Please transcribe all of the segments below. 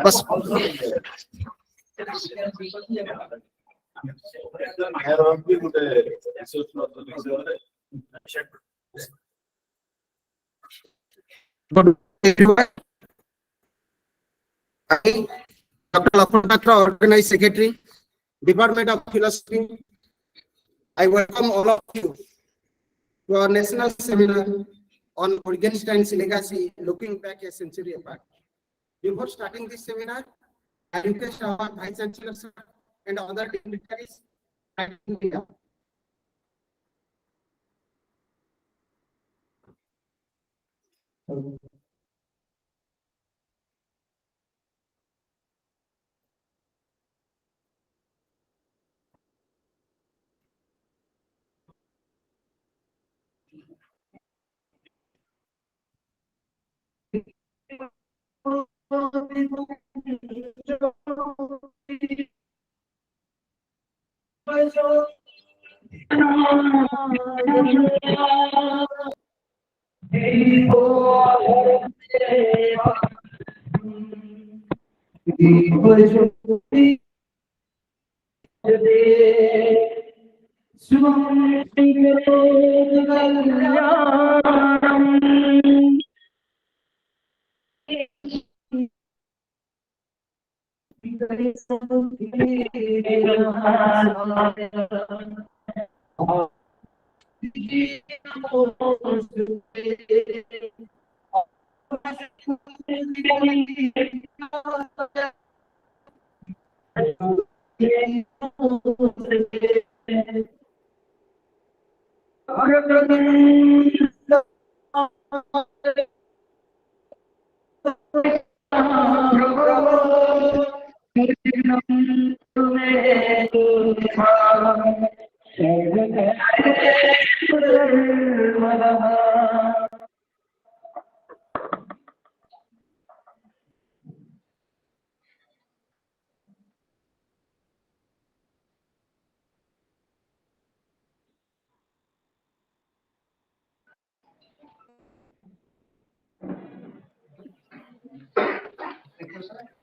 बस I, Dr. Lapatra, Organized Secretary, Department of Philosophy. I welcome all of you to our national seminar on Wittgenstein's legacy, looking back a century apart. Before starting this seminar, I request our Vice Chancellor sir and other dignitaries.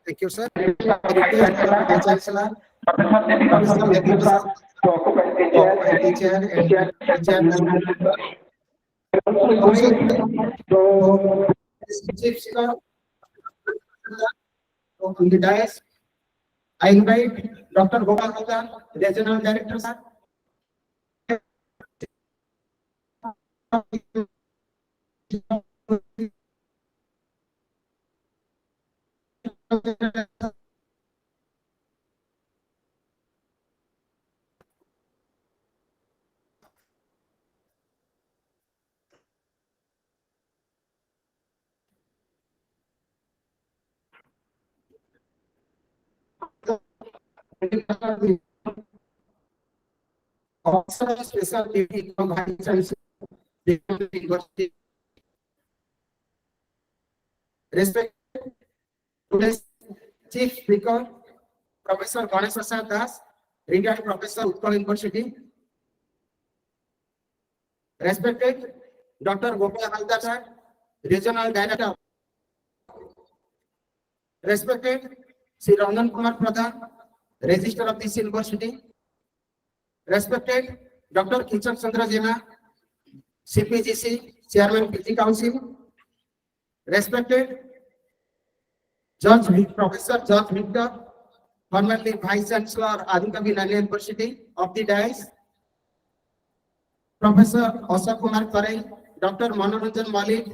Thank you, sir. I request our Vice Chancellor, Professor Dev to teacher and teacher. Also, Chief Speaker on the dais, I invite Dr. Gopal Gupta, Regional Director, sir. Also, a special duty from Vice Chancellor, University. Respect today's Chief Speaker, Professor Ganesh Prasad Das, retired Professor, Utkal University. Respected Dr. Gopal Halda sir, Regional Director. Respected Sri Rangan Kumar Pradhan, Registrar of this University. Respected Dr. Kinchan Chandra Jena, CPGC, Chairman PG Council. Respected Professor George Victor, formerly Vice Chancellor Adikavi Nalya University of the dais. Professor Ashok Kumar Karai, Dr. Manoranjan Malik,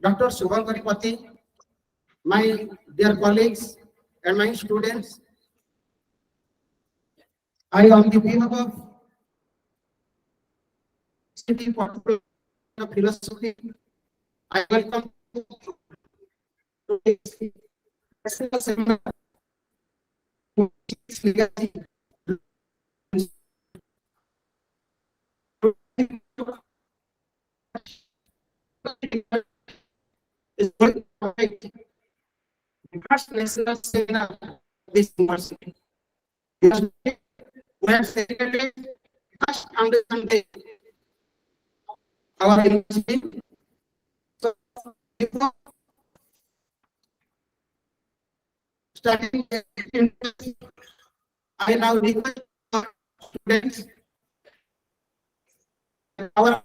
Dr. Shubham Garipati, my dear colleagues and my students, I on the behalf of Department of Philosophy, I welcome you to this national seminar to teach legacy. Is going to provide the first national seminar of this university. We have celebrated first Foundation Day our university. So before starting, I now request our students and our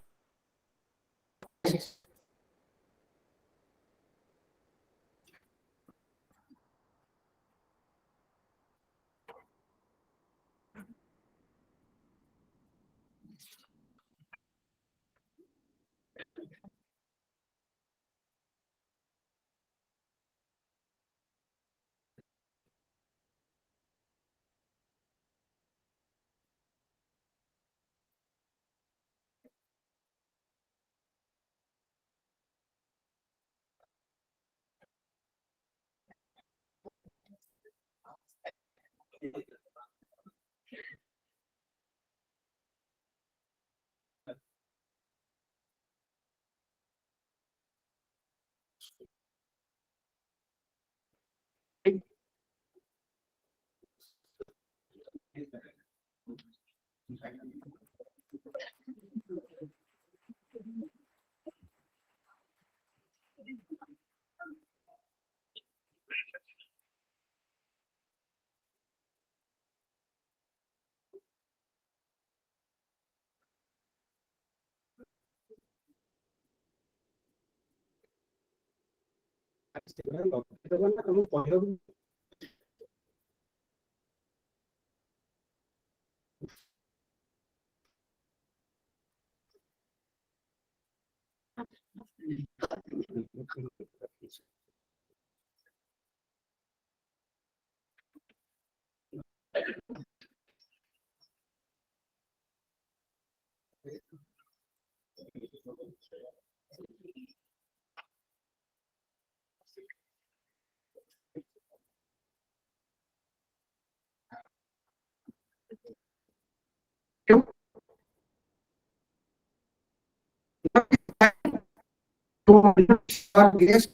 our guest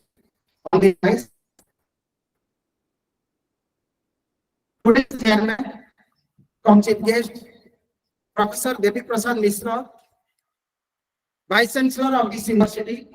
on the nice today's chairman, from chief guest, Professor Devi Prasad Mishra, Vice Chancellor of this university,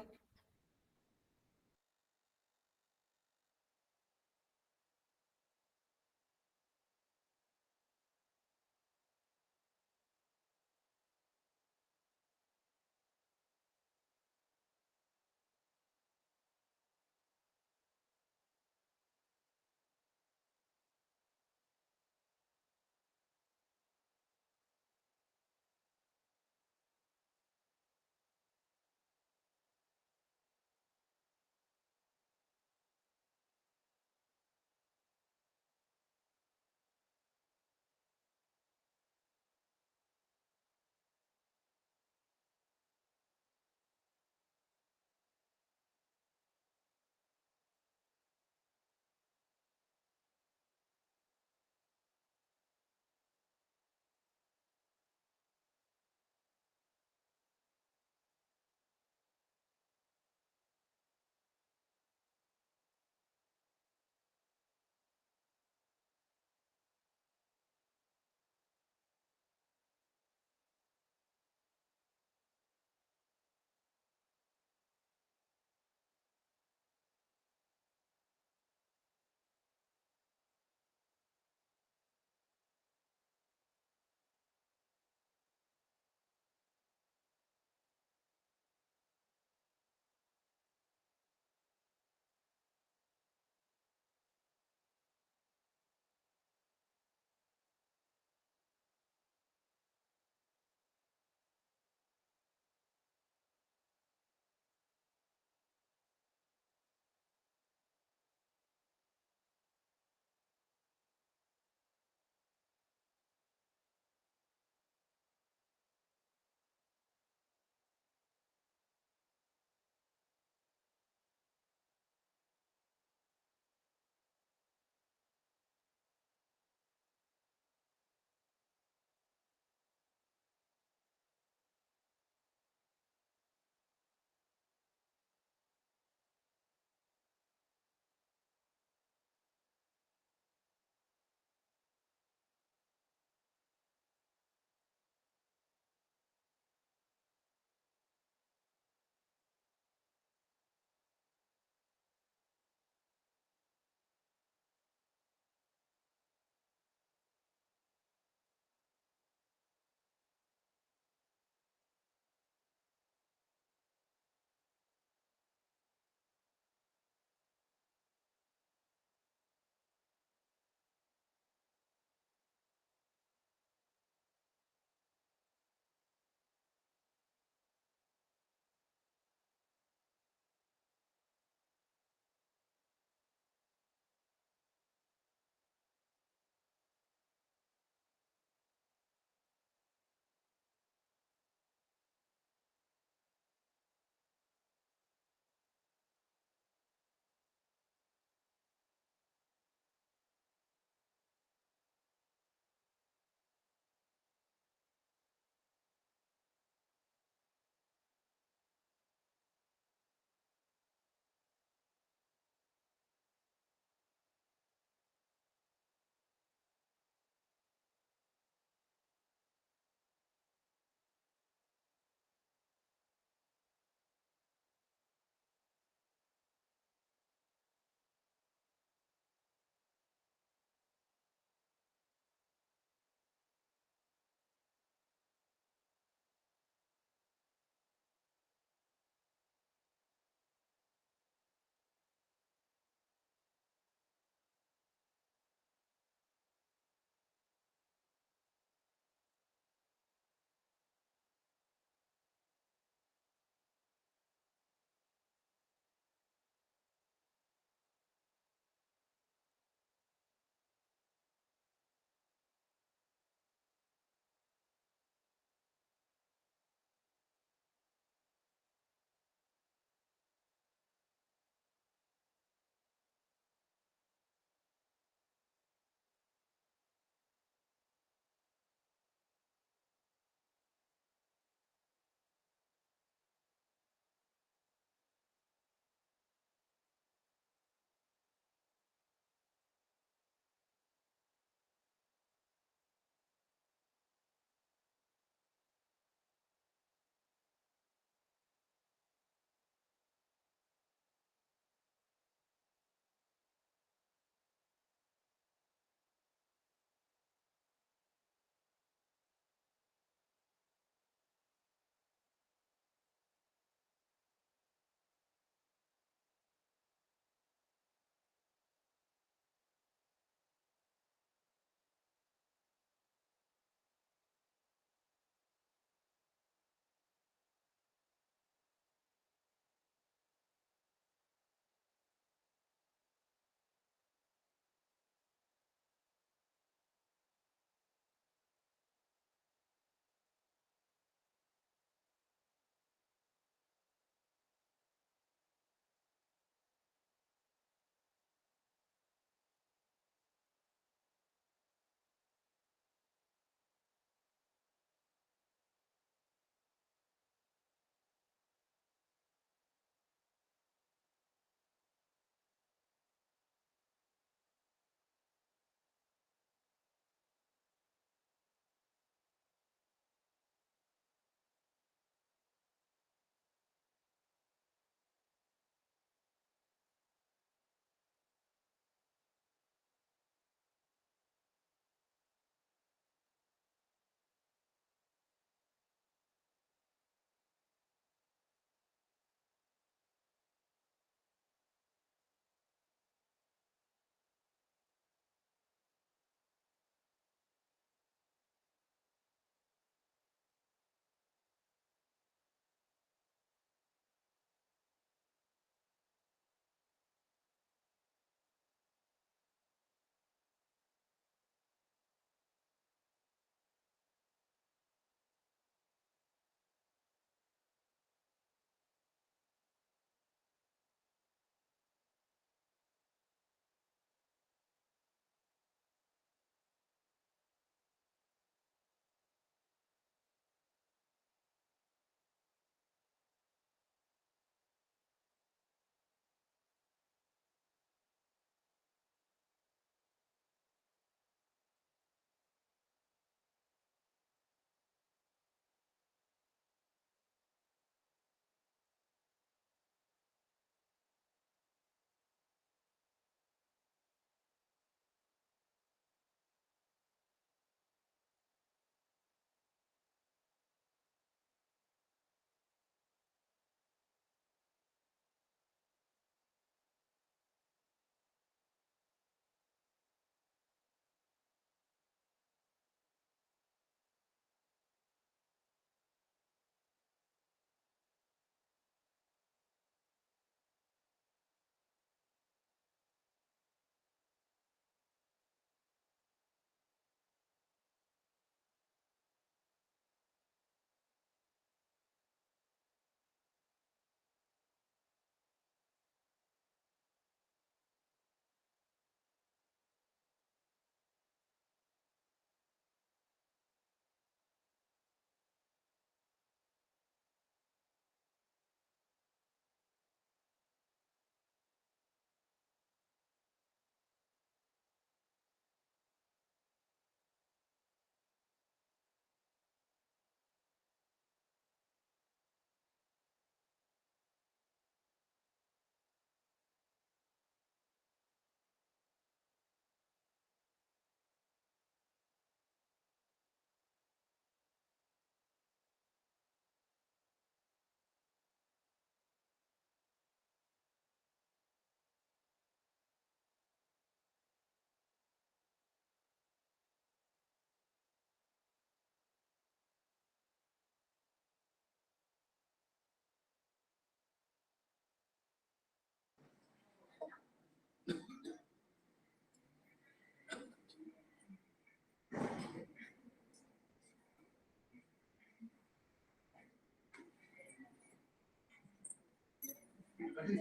Welcome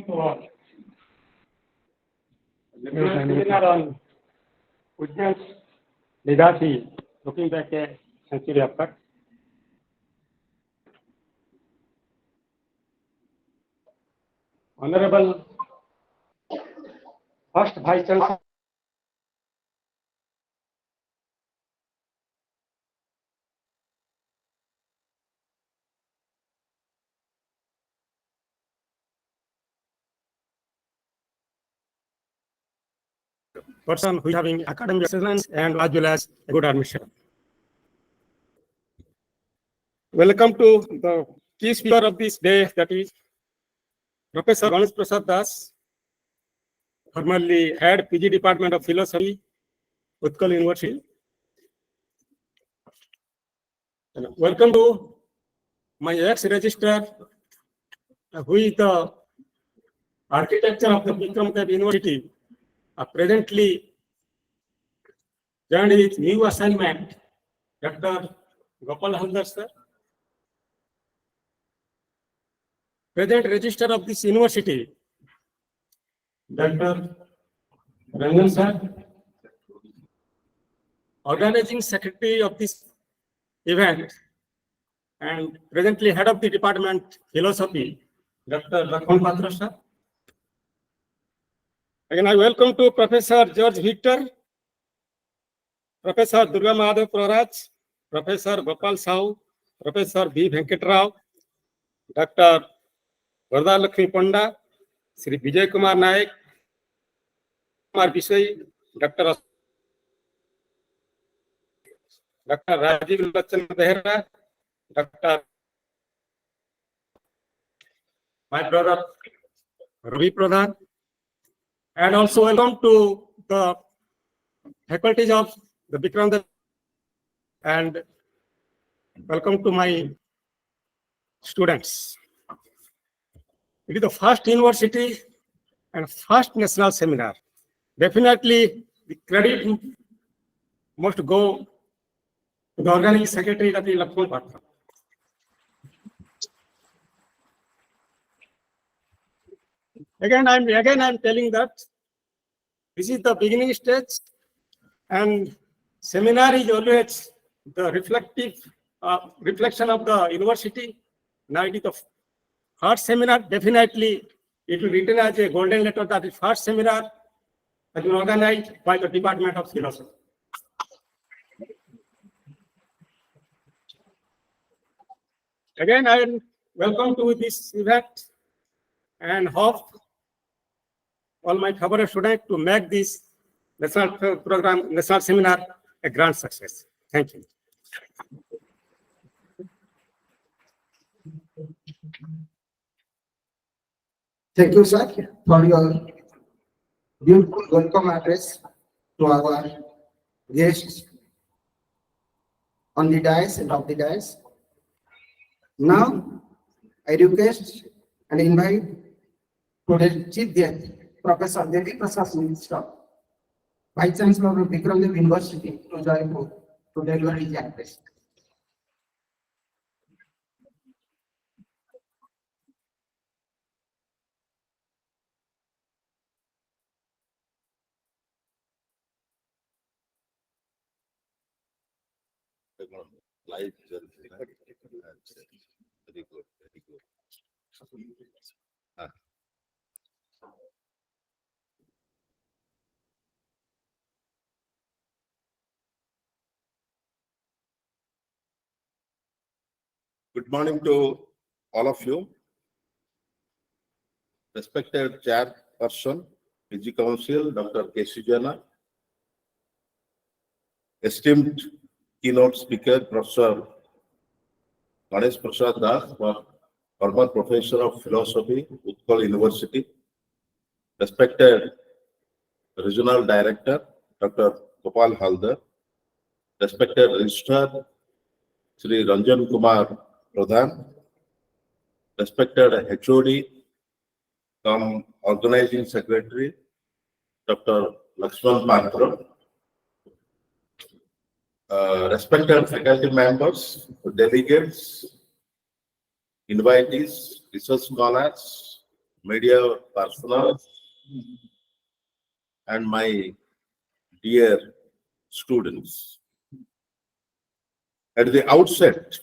to all. Seminar on Wittgenstein's legacy, looking back a century apart. Honorable First Vice Chancellor, person who is having academic excellence and as well as a good admission. Welcome to the key speaker of this day, that is Professor Ganesh Prasad Das, formerly head PG Department of Philosophy, Utkal University. And welcome to my ex-registrar, who is the architecture of the VikramDev University, presently joined with new assignment, Dr. Gopal Haldar sir. Present registrar of this university, Dr. Rangan sir. Organizing secretary of this event and presently head of the Department Philosophy, Dr. Lakshman Patra sir. Again, I welcome to Professor George Victor, Professor Durga Madhav Praraj, Professor Gopal Sau, Professor B. Venkatrao, Dr. Varda Lakshmi Panda, Sri Vijay Kumar Naik, Kumar Biswai, Dr. Rajiv Lachan Behra, Dr. my brother Ravi Pradhan, and also welcome to the faculties of the VikramDev, and welcome to my students. It is the first university and first national seminar. Definitely the credit must go to the organizing secretary, that is Lakshman Patra. Again, I'm telling that this is the beginning stage, and seminar is always the reflection of the university. Now it is the first seminar. Definitely, it will be written as a golden letter that is first seminar that is organized by the Department of Philosophy. Again, I welcome to this event and hope all my favorite students to make this national program, national seminar a grand success. Thank you. Thank you, sir, for your beautiful welcome address to our guests on the dais and off the dais. Now, I request and invite today's chief guest, Professor Jeypore Prasad, Vice Chancellor of VikramDev University to Jeypore to deliver his address. Live very good, very good. Good morning to all of you. Respected Chairperson, IndianCouncil, Dr. K. Sujana, esteemed keynote speaker, Professor Ganesh Prasad Das, former Professor of Philosophy, Utkal University, respected Regional Director, Dr. Gopal Haldar, respected Registrar, Sri Ranjan Kumar Pradhan, respected HOD, come Organizing Secretary, Dr. Lakshman Patra, respected faculty members, delegates, invitees, research scholars, media personnel, and my dear students. At the outset,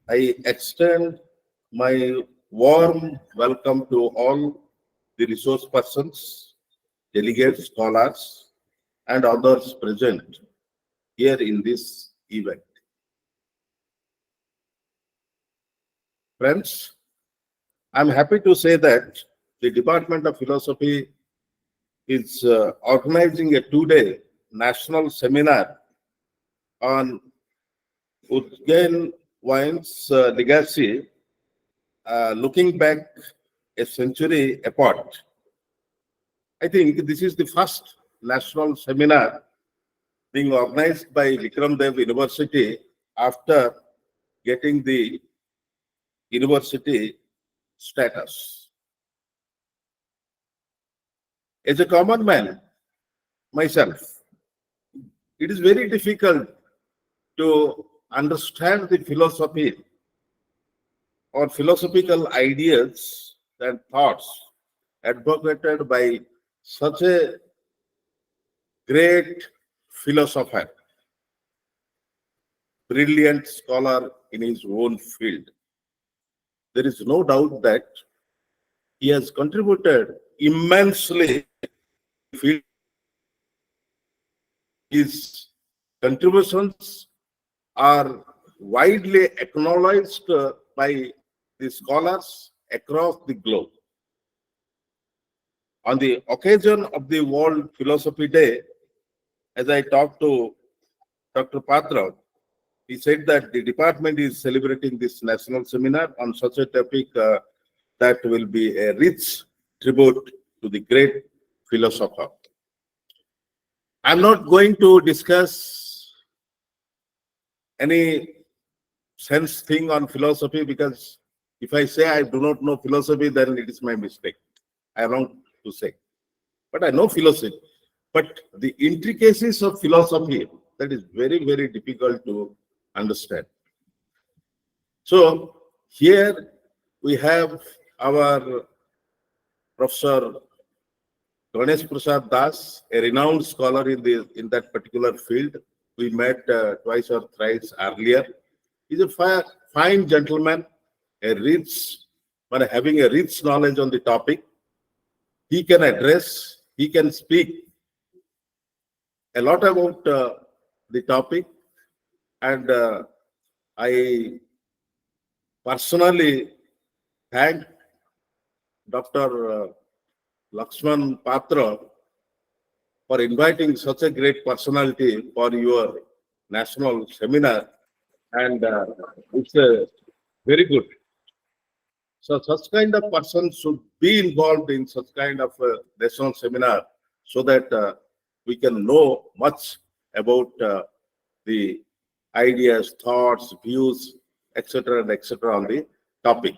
I extend my warm welcome to all the resource persons, delegates, scholars, and others present here in this event. Friends, I'm happy to say that the Department of Philosophy is organizing a two-day national seminar on Wittgenstein's legacy, looking back a century apart. I think this is the first national seminar being organized by VikramDev University after getting the university status. As a common man, myself, it is very difficult to understand the philosophy or philosophical ideas and thoughts advocated by such a great philosopher, brilliant scholar in his own field. There is no doubt that he has contributed immensely. His contributions are widely acknowledged by the scholars across the globe. On the occasion of the World Philosophy Day, as I talked to Dr. Patra, he said that the department is celebrating this national seminar on such a topic that will be a rich tribute to the great philosopher. I'm not going to discuss any sense thing on philosophy, because if I say I do not know philosophy, then it is my mistake. I wrong to say. But I know philosophy. But the intricacies of philosophy, that is very, very difficult to understand. So here we have our Professor Ganesh Prasad Das, a renowned scholar in that particular field. We met twice or thrice earlier. He's a fine gentleman, having a rich knowledge on the topic. He can address, he can speak a lot about the topic, and I personally thank Dr. Lakshman Patra for inviting such a great personality for your national seminar, and it's very good. So such kind of person should be involved in such kind of national seminar, so that we can know much about the ideas, thoughts, views, etc. and etc. on the topic.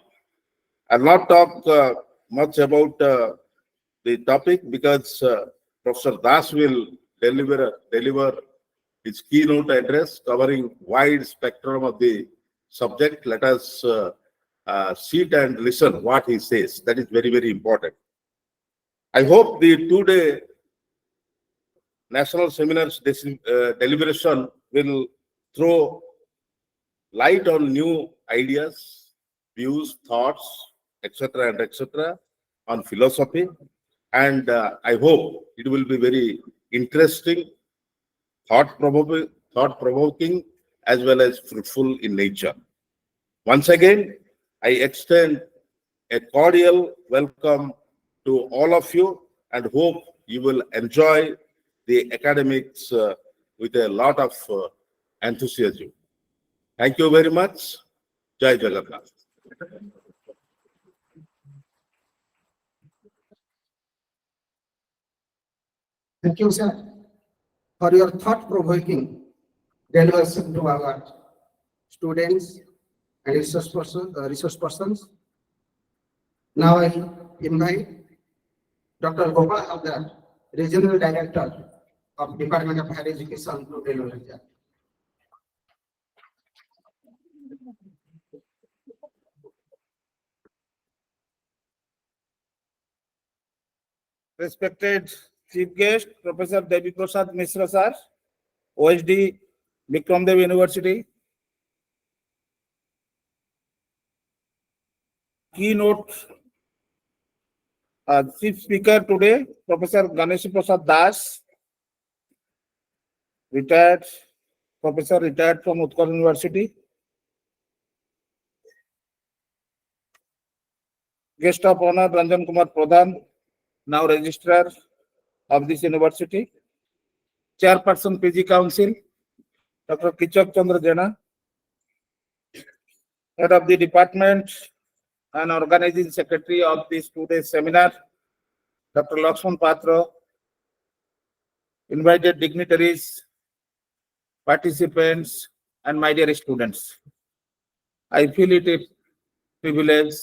I'll not talk much about the topic, because Professor Das will deliver his keynote address covering wide spectrum of the subject. Let us sit and listen what he says. That is very, very important. I hope the two-day national seminars deliberation will throw light on new ideas, views, thoughts, etc. and etc. on philosophy. And I hope it will be very interesting, thought-provoking, as well as fruitful in nature. Once again, I extend a cordial welcome to all of you, and hope you will enjoy the academics with a lot of enthusiasm. Thank you very much. Jai Jagannath. Thank you, sir, for your thought-provoking delivery to our students, and resource persons. Now I invite Dr. Gopal Havdar, Regional Director of Department of Higher Education, to deliver lecture. Respected Chief Guest, Professor Devi Prasad Mishra Sir, OSD, VikramDev University. Keynote Chief Speaker today, Professor Ganesh Prasad Das, retired Professor, retired from Utkal University. Guest of Honor, Ranjan Kumar Pradhan, now Registrar of this university. Chairperson, PG Council, Dr. Kichak Chandra Jena. Head of the Department and Organizing Secretary of this today's seminar, Dr. Lakshman Patra. Invited dignitaries, participants, and my dear students. I feel it a privilege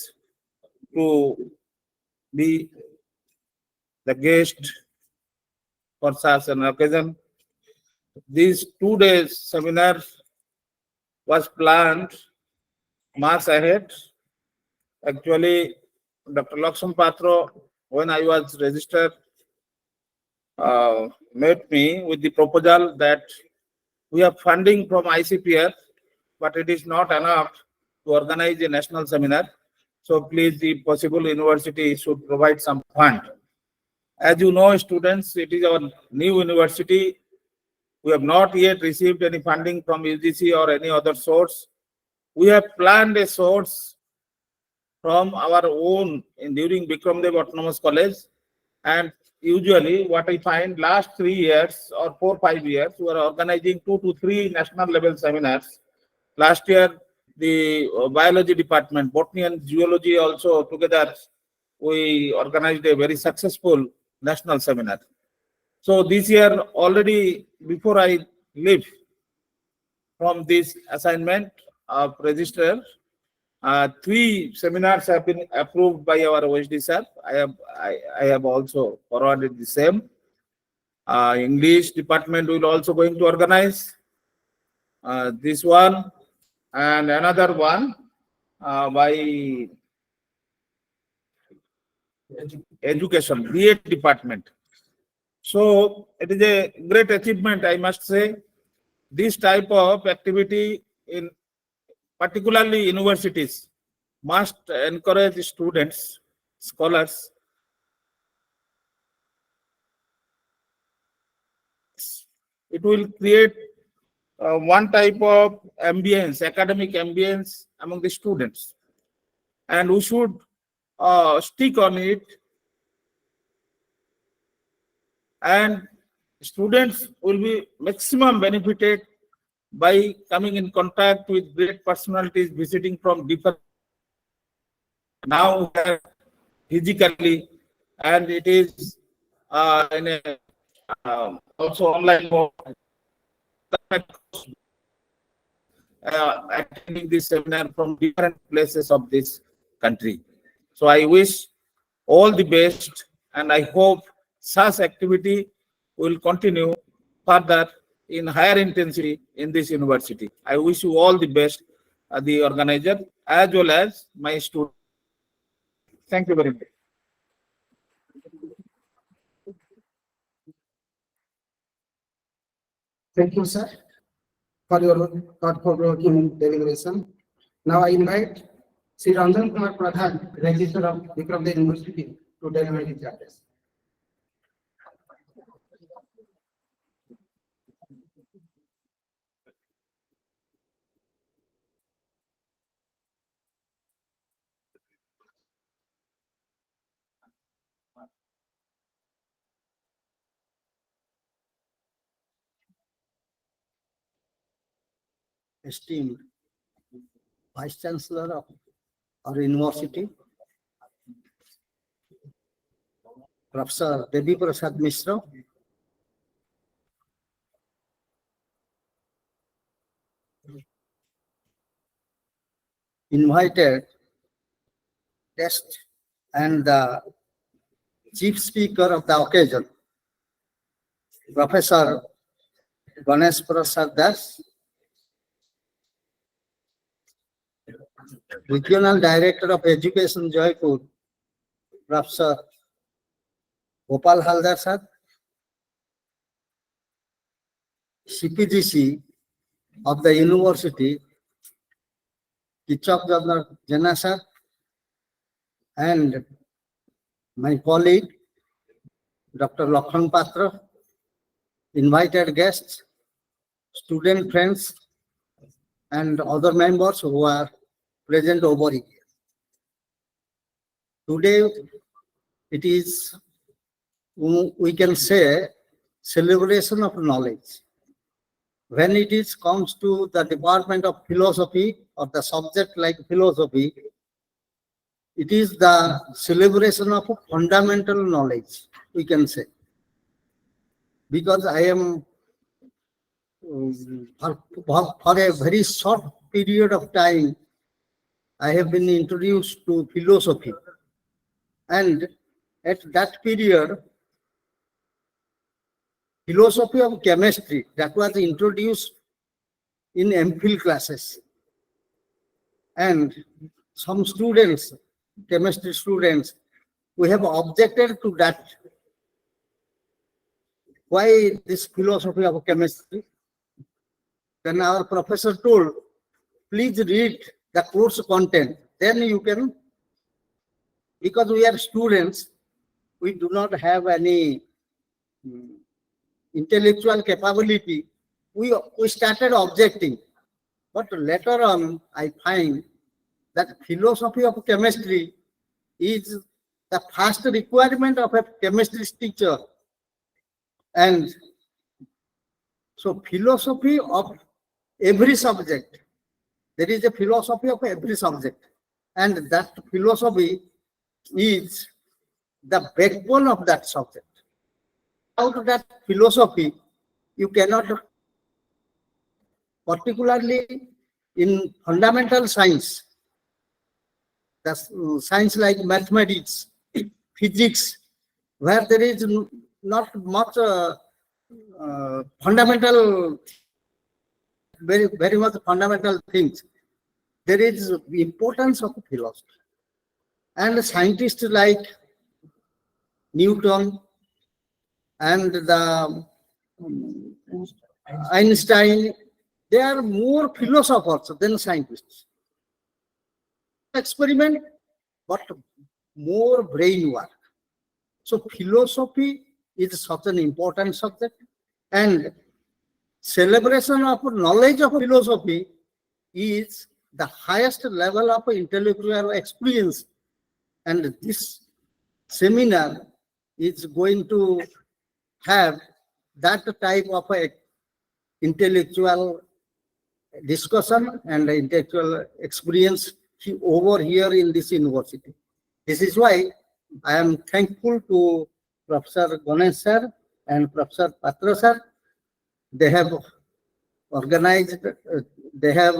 to be the guest for such an occasion. This 2 days seminar was planned months ahead. Actually, Dr. Lakshman Patra, when I was registered, met me with the proposal that we have funding from ICPR, but it is not enough to organize a national seminar. So please, if possible, university should provide some fund. As you know, students, it is our new university. We have not yet received any funding from UGC or any other source. We have planned a source from our own during VikramDev Autonomous College. And usually what I find last 3 years or 4-5 years, we are organizing 2 to 3 national level seminars. Last year, the biology department, botany and zoology also together, we organized a very successful national seminar. So this year already, before I leave from this assignment of registrar, 3 seminars have been approved by our OSD sir. I have also forwarded the same. English department will also going to organize this one and another one by education, BA department. So it is a great achievement, I must say. This type of activity in particularly universities must encourage students, scholars. It will create one type of ambience, academic ambience among the students. And we should stick on it. And students will be maximum benefited by coming in contact with great personalities visiting from different now physically, and it is in a also online mode, attending this seminar from different places of this country. So I wish all the best, and I hope such activity will continue further in higher intensity in this university. I wish you all the best, the organizer, as well as my students. Thank you very much. Thank you, sir, for your thought-provoking deliberation. Now I invite Sri Ranjan Kumar Pradhan, Registrar of VikramDev University, to deliver his address. Esteemed Vice Chancellor of our university, Professor Devi Prasad Mishra, invited guest and the chief speaker of the occasion, Professor Ganesh Prasad Das, Regional Director of Education, Jeypore, Professor Gopal Haldar sir, CPGC of the university, Kichak Jana sir, and my colleague, Dr. Lakhan Patra, invited guests, student friends, and other members who are present over here. Today, it is, we can say, celebration of knowledge. When it is comes to the Department of Philosophy or the subject like philosophy, it is the celebration of fundamental knowledge, we can say. Because I am, for a very short period of time, I have been introduced to philosophy. And at that period, philosophy of chemistry, that was introduced in MPhil classes. And some students, chemistry students, we have objected to that. Why this philosophy of chemistry? Then our professor told, please read the course content. Then you can, because we are students, we do not have any intellectual capability. We started objecting. But later on, I find that philosophy of chemistry is the first requirement of a chemistry teacher. And so philosophy of every subject, there is a philosophy of every subject. And that philosophy is the backbone of that subject. Out of that philosophy, you cannot, particularly in fundamental science, the science like mathematics, physics, where there is not much fundamental, very much fundamental things. There is importance of philosophy. And scientists like Newton and the Einstein, they are more philosophers than scientists. Experiment, but more brain work. So philosophy is such an important subject, and celebration of knowledge of philosophy is the highest level of intellectual experience. And this seminar is going to have that type of a intellectual discussion and intellectual experience over here in this university. This is why I am thankful to Professor Ganesh sir and Professor Patra sir. They have organized, they have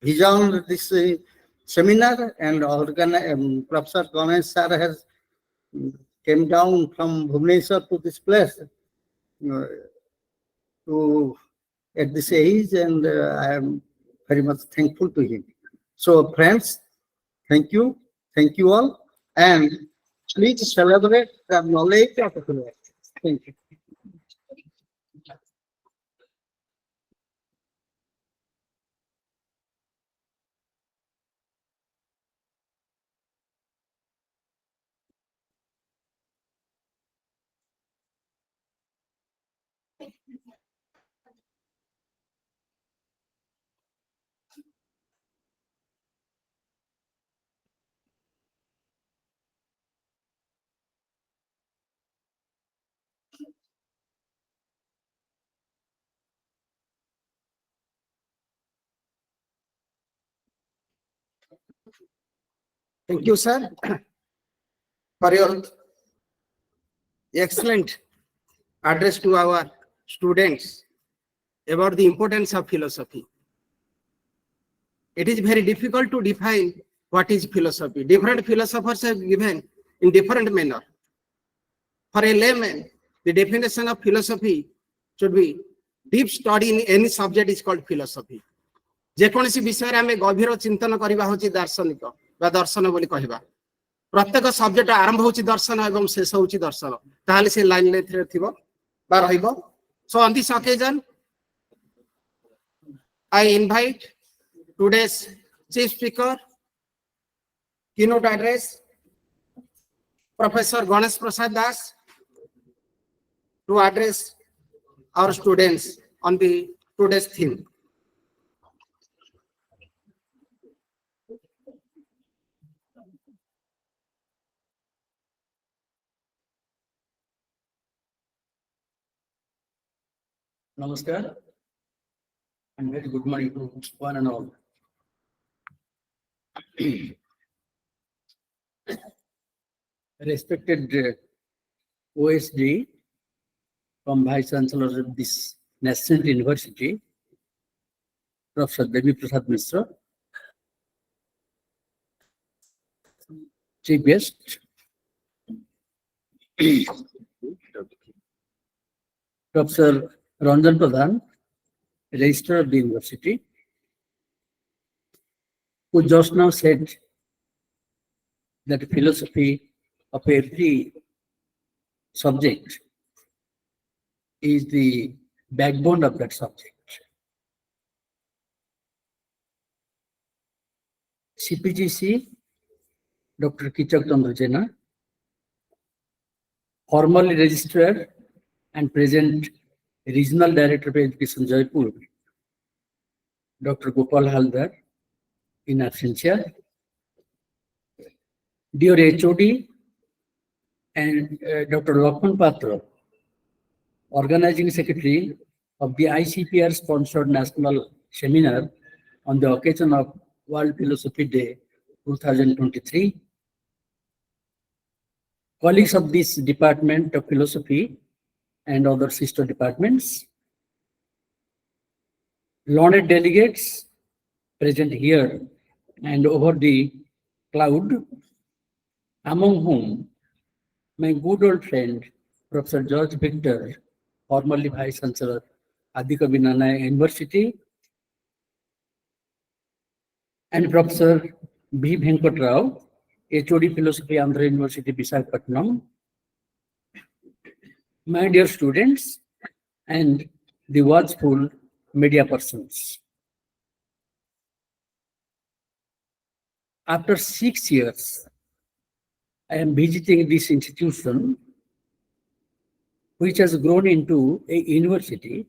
visioned this seminar, and Professor Ganesh sir has came down from Bhubaneswar to this place to at this age, and I am very much thankful to him. So friends, thank you all, and please celebrate the knowledge of the philosophy. Thank you. Thank you, sir, for your excellent address to our students about the importance of philosophy. it is very difficult to define what is philosophy. Different philosophers have given in different manner. For a layman, the definition of philosophy should be deep study in any subject is called philosophy. जेकोसी विषय में गभीर चिंतन करवा हूँ दार्शनिक दर्शन बोली कहवा प्रत्येक subject आरंभ होची दर्शन एवं शेष होची दर्शन ताले से लाइन ले थिबो बा रहइबो. So on this occasion I invite today's chief speaker, keynote address, Professor Ganesh Prasad Das, to address our students on the today's theme. Namaskar and very good morning to one and all. Respected OSD from Vice Chancellor of this National University, Professor Devi Prasad Mishra, Chief Guest, Professor Ranjan Pradhan, Registrar of the University, who just now said that philosophy of every subject is the backbone of that subject. CPGC, Dr. Kichak Chandra Jena, formerly Registrar and present Regional Director of Education Jeypore, Dr. Gopal Haldar, in absentia, dear HOD and Dr. Lakshman Patra, Organizing Secretary of the ICPR sponsored National Seminar on the occasion of World Philosophy Day 2023, colleagues of this Department of Philosophy and other sister departments, learned delegates present here and over the cloud, among whom my good old friend, Professor George Victor, formerly Vice Chancellor, Adhikavi Nana University, and Professor B. Venkat Rao, HOD Philosophy, Andhra University, Visakhapatnam, my dear students and the watchful media persons. After 6 years, I am visiting this institution, which has grown into a university,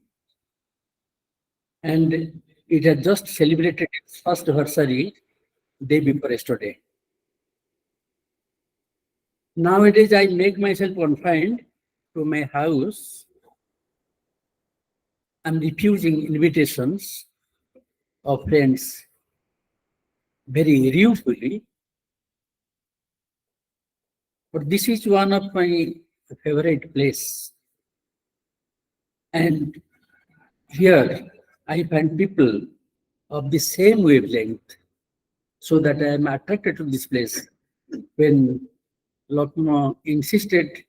and it has just celebrated its first anniversary day before yesterday. Nowadays, I make myself confined to my house. I'm refusing invitations of friends very ruefully. But this is one of my favorite places. And here I find people of the same wavelength, so that I am attracted to this place. When Lakshman insisted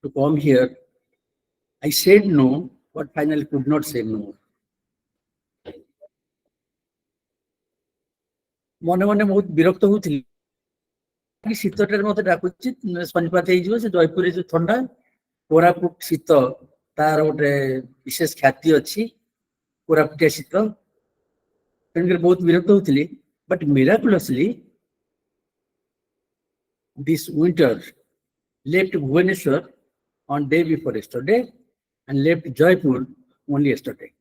to come here, I said no, but finally could not say no. মনে মনে বহুত বিরক্ত হচ্ছিল শীতটার মতো ডাকুছি শনিপাত ହେଇଯିବ ସେ ଜୟପୁରରେ ଯୋଉ ଥଣ୍ଡା କୋରାପୁଟ ଶୀତ ତାର ଗୋଟେ ବିଶେଷ ଖ୍ୟାତି ଅଛି କୋରାପୁଟିଆ ଶୀତ ତେଣୁକରି ବହୁତ ବିରକ୍ତ ହଉଥିଲି but miraculously this winter left Bhubaneswar on day before yesterday and left Jaipur only yesterday.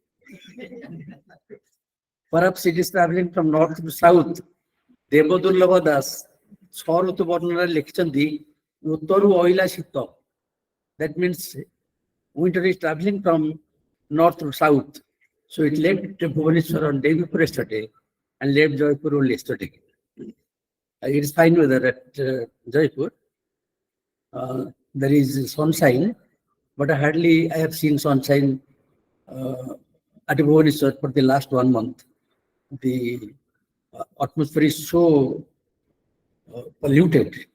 Perhaps it is traveling from north to south. Devadurlabha Das, Swarutu Varnara Lekchandi, Uttaru Oila Shito. That means winter is traveling from north to south. So it left Bhubaneswar on day before yesterday and left Jaipur only yesterday. It is fine weather at Jaipur. There is sunshine, but hardly I have seen sunshine at Bhubaneswar for the last 1 month. The atmosphere is so polluted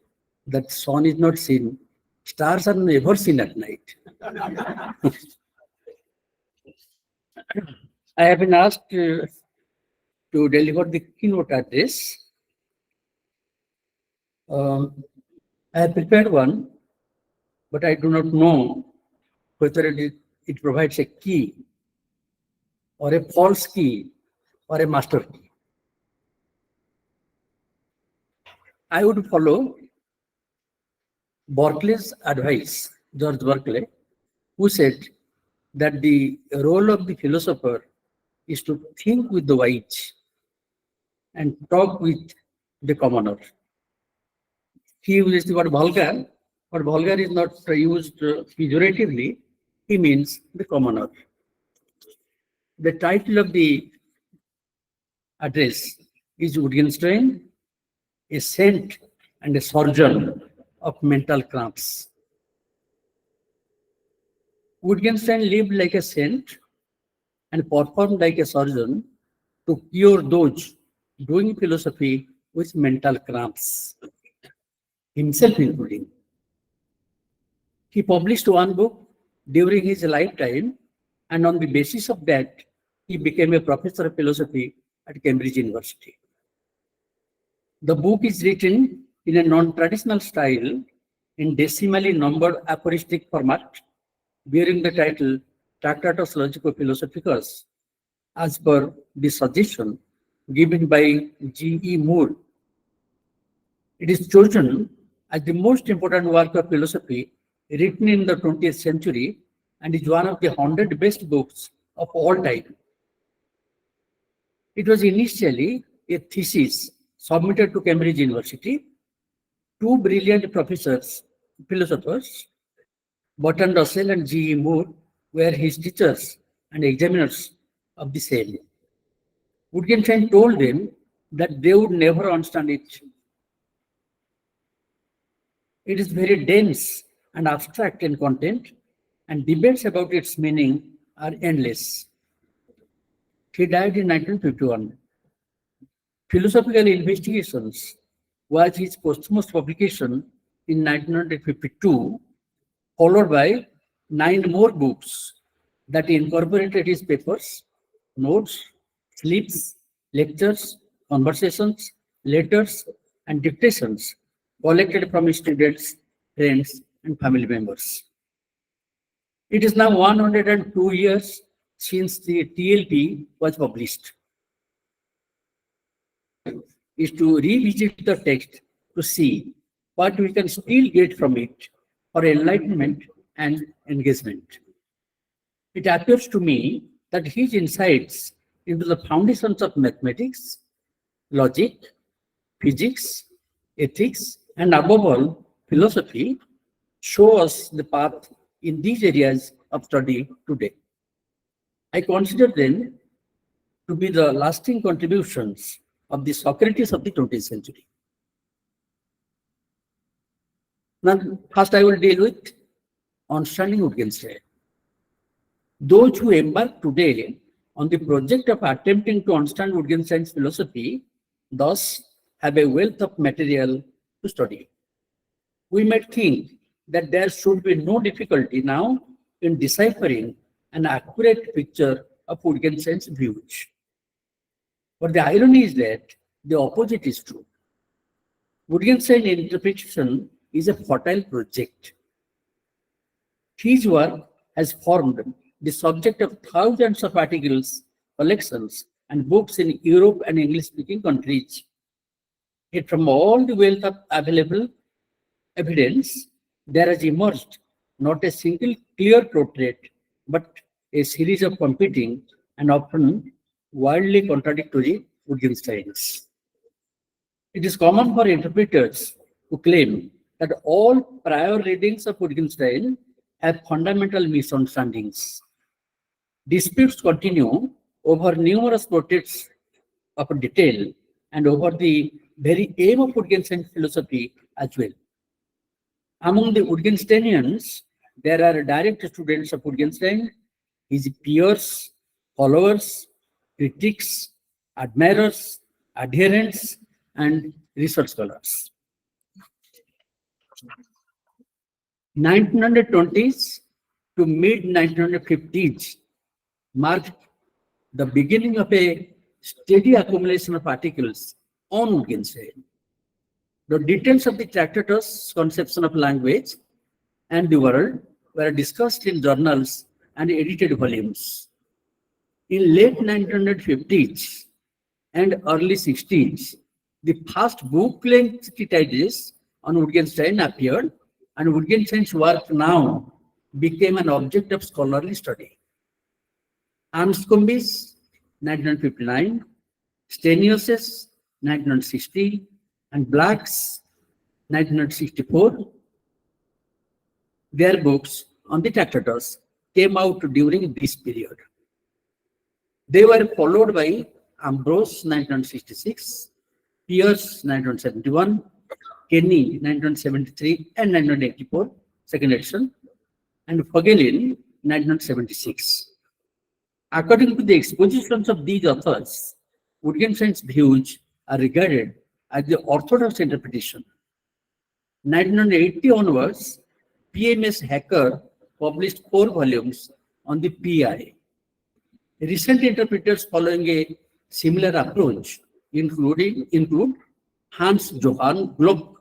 that sun is not seen. Stars are never seen at night. I have been asked to deliver the keynote address. I have prepared one, but I do not know whether it provides a key or a false key or a master key. I would follow Berkeley's advice, George Berkeley, who said that the role of the philosopher is to think with the wise and talk with the commoner. He uses the word vulgar, but vulgar is not used pejoratively. He means the commoner. The title of the address is Wittgenstein, a saint and a surgeon of mental cramps. Wittgenstein lived like a saint and performed like a surgeon to cure those doing philosophy with mental cramps, himself including. He published one book during his lifetime, and on the basis of that, he became a professor of philosophy at Cambridge University. The book is written in a non-traditional style in decimally numbered aphoristic format, bearing the title Tractatus Logico-Philosophicus, as per the suggestion given by G.E. Moore. It is chosen as the most important work of philosophy written in the 20th century and is one of the 100 best books of all time. It was initially a thesis submitted to Cambridge University. Two brilliant philosophers, Bertrand Russell and G.E. Moore, were his teachers and examiners of the same. Wittgenstein told them that they would never understand it. It is very dense and abstract in content, and debates about its meaning are endless. He died in 1951. Philosophical Investigations was his posthumous publication in 1952, followed by 9 more books that incorporated his papers, notes, slips, lectures, conversations, letters, and dictations collected from his students, friends, and family members. It is now 102 years since the TLP was published. Is to revisit the text to see what we can still get from it for enlightenment and engagement. It appears to me that his insights into the foundations of mathematics, logic, physics, ethics, and above all, philosophy show us the path in these areas of study today. I consider them to be the lasting contributions of the Socrates of the 20th century. Now, first I will deal with understanding Wittgenstein. Those who embark today on the project of attempting to understand Wittgenstein's philosophy thus have a wealth of material to study. We might think that there should be no difficulty now in deciphering an accurate picture of Wittgenstein's views. But the irony is that the opposite is true. Wittgenstein's interpretation is a fertile project. His work has formed the subject of thousands of articles, collections, and books in Europe and English-speaking countries. Yet from all the wealth of available evidence, there has emerged not a single clear portrait, but a series of competing and often wildly contradictory Wittgensteins. It is common for interpreters to claim that all prior readings of Wittgenstein have fundamental misunderstandings. Disputes continue over numerous portraits of detail and over the very aim of Wittgenstein's philosophy as well. Among the Wittgensteinians, there are direct students of Wittgenstein, his peers, followers, critics, admirers, adherents, and research scholars. 1920s to mid 1950s marked the beginning of a steady accumulation of articles on Wittgenstein. The details of the Tractatus' conception of language and the world were discussed in journals and edited volumes. In late 1950s and early 60s, the first book-length treatises on Wittgenstein appeared, and Wittgenstein's work now became an object of scholarly study. Anscombe's 1959, Stenius's 1960, and Black's 1964. Their books on the Tractatus came out during this period. They were followed by Ambrose 1966, Pierce 1971, Kenny 1973 and 1984, second edition, and Fogelin 1976. According to the expositions of these authors, Wittgenstein's views are regarded as the orthodox interpretation. 1980 onwards, PMS Hacker published 4 volumes on the PI. Recent interpreters following a similar approach include Hans Johann Glock,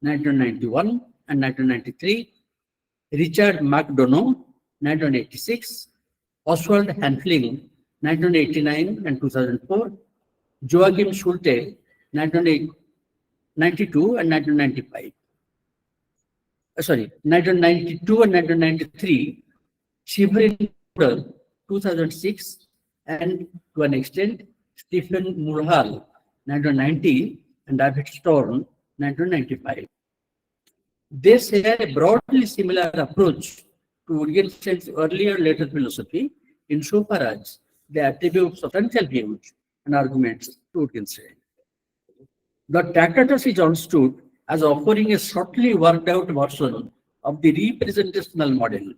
1991 and 1993, Richard McDonough, 1986, Oswald Hanfling, 1989 and 2004, Joachim Schulte, 1992 and 1995. 1992 and 1993, Severin 2006, and to an extent, Stephen Mulhall, 1990, and David Storm, 1995. They share a broadly similar approach to Wittgenstein's earlier later philosophy, insofar as they attribute substantial views and arguments to Wittgenstein. The Tractatus is understood as offering a shortly worked out version of the representational model.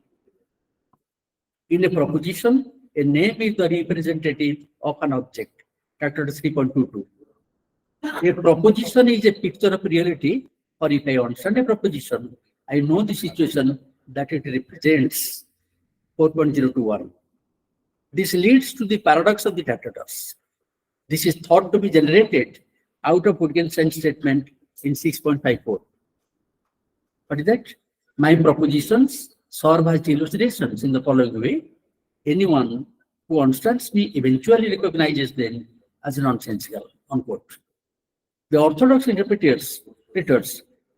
In a proposition, a name is the representative of an object, Tractatus 3.22. A proposition is a picture of reality, or if I understand a proposition, I know the situation that it represents, 4.021. This leads to the paradox of the Tractatus. This is thought to be generated out of Wittgenstein's statement in 6.54. What is that? My propositions serve as illustrations in the following way. Anyone who understands me eventually recognizes them as nonsensical, unquote. The orthodox interpreters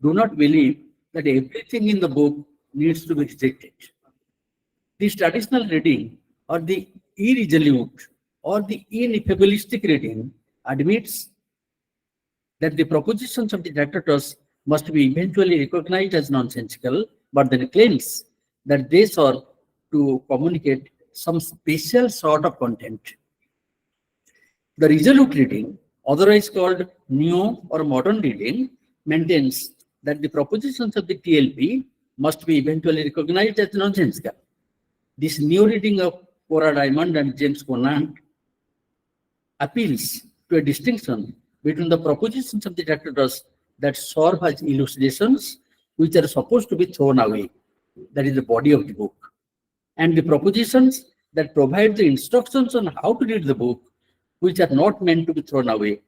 do not believe that everything in the book needs to be rejected. This traditional reading, or the irresolute or the ineffabilistic reading, admits that the propositions of the Tractatus must be eventually recognized as nonsensical, but then claims that they serve to communicate some special sort of content. The resolute reading, otherwise called neo or modern reading, maintains that the propositions of the TLP must be eventually recognized as nonsensical. This new reading of Cora Diamond and James Conant appeals to a distinction between the propositions of the Tractatus that serve as illustrations, which are supposed to be thrown away, that is the body of the book, and the propositions that provide the instructions on how to read the book, which are not meant to be thrown away,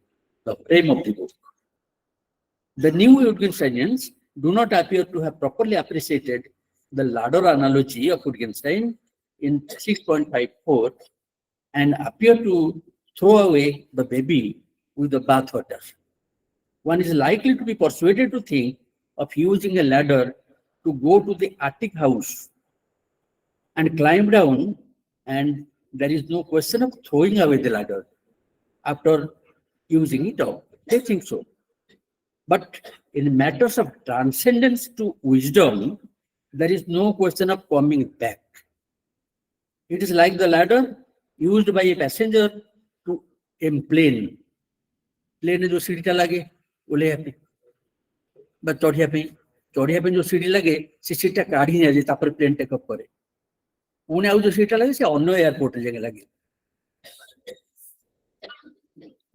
the frame of the book. The new Wittgensteinians do not appear to have properly appreciated the ladder analogy of Wittgenstein in 6.54 and appear to throw away the baby with the bathwater. One is likely to be persuaded to think of using a ladder to go to the attic house and climb down, and there is no question of throwing away the ladder after using it up. They think so. But in matters of transcendence to wisdom, there is no question of coming back. It is like the ladder used by a passenger to a plane. Plane जो सीढ़ी लगे ओल्हेया पे बा चढ़िया पे जो सीढ़ी लगे से सीटा काढ़ी निया जे तापर प्लेन टेक अप करे पुणे आउ जो सीटा लगे से अन्य एयरपोर्ट जगह लगे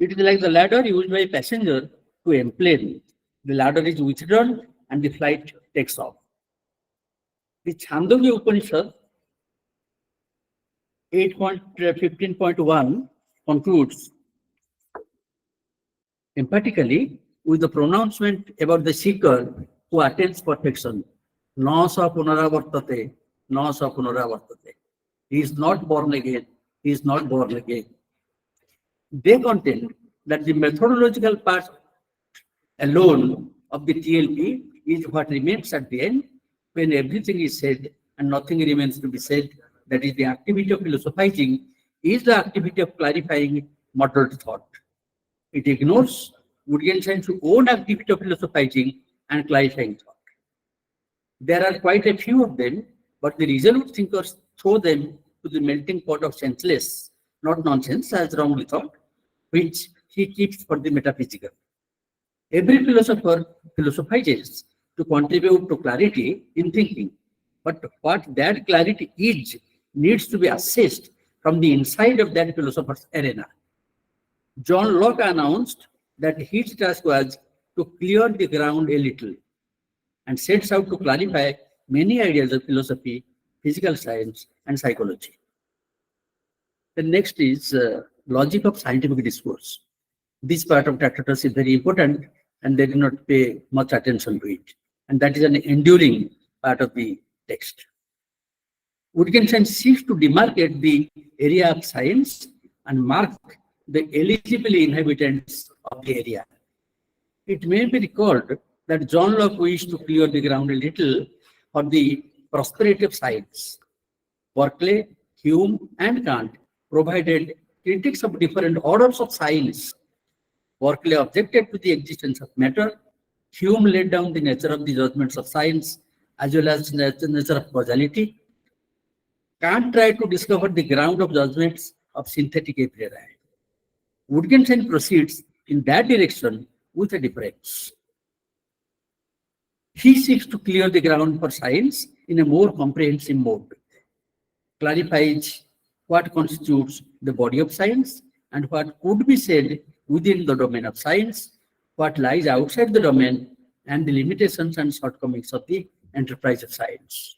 It is like the ladder used by a passenger to a plane. The ladder is withdrawn and the flight takes off. The Chandogya Upanishad 8.15.1 concludes emphatically with the pronouncement about the seeker who attains perfection. Na sa punaravartate, na sa punaravartate. He is not born again, he is not born again. They contend that the methodological part alone of the TLP is what remains at the end when everything is said and nothing remains to be said. That is, the activity of philosophizing is the activity of clarifying muddled thought. It ignores Wittgenstein's own activity of philosophizing and clarifying thought. There are quite a few of them, but the resolute thinkers throw them to the melting pot of senseless, not nonsense, as wrongly thought, which he keeps for the metaphysical. Every philosopher philosophizes to contribute to clarity in thinking, but what that clarity is needs to be assessed from the inside of that philosopher's arena. John Locke announced that his task was to clear the ground a little and sets out to clarify many ideas of philosophy, physical science, and psychology. The next is logic of scientific discourse. This part of Tacitus is very important and they do not pay much attention to it. And that is an enduring part of the text. Wittgenstein seeks to demarcate the area of science and mark the eligible inhabitants of the area. It may be recalled that John Locke wished to clear the ground a little for the prosperity of science. Berkeley, Hume, and Kant provided critics of different orders of science. Berkeley objected to the existence of matter. Hume laid down the nature of the judgments of science as well as the nature of causality. Kant tried to discover the ground of judgments of synthetic a priori. Wittgenstein proceeds in that direction with a difference. He seeks to clear the ground for science in a more comprehensive mode, clarifies what constitutes the body of science and what could be said within the domain of science, what lies outside the domain, and the limitations and shortcomings of the enterprise of science.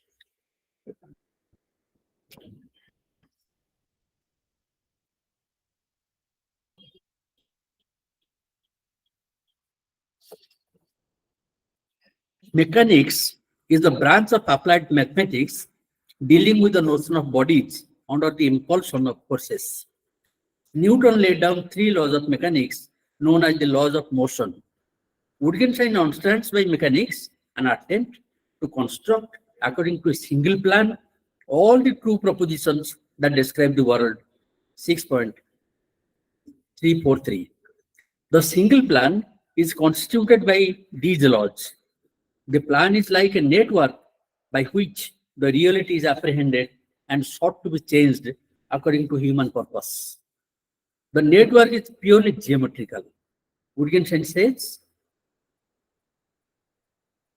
Mechanics is the branch of applied mathematics dealing with the notion of bodies under the impulsion of forces. Newton laid down 3 laws of mechanics known as the laws of motion. Wittgenstein understands by mechanics an attempt to construct, according to a single plan, all the true propositions that describe the world. 6.343. The single plan is constituted by these laws. The plan is like a network by which the reality is apprehended and sought to be changed according to human purpose. The network is purely geometrical. Wittgenstein says,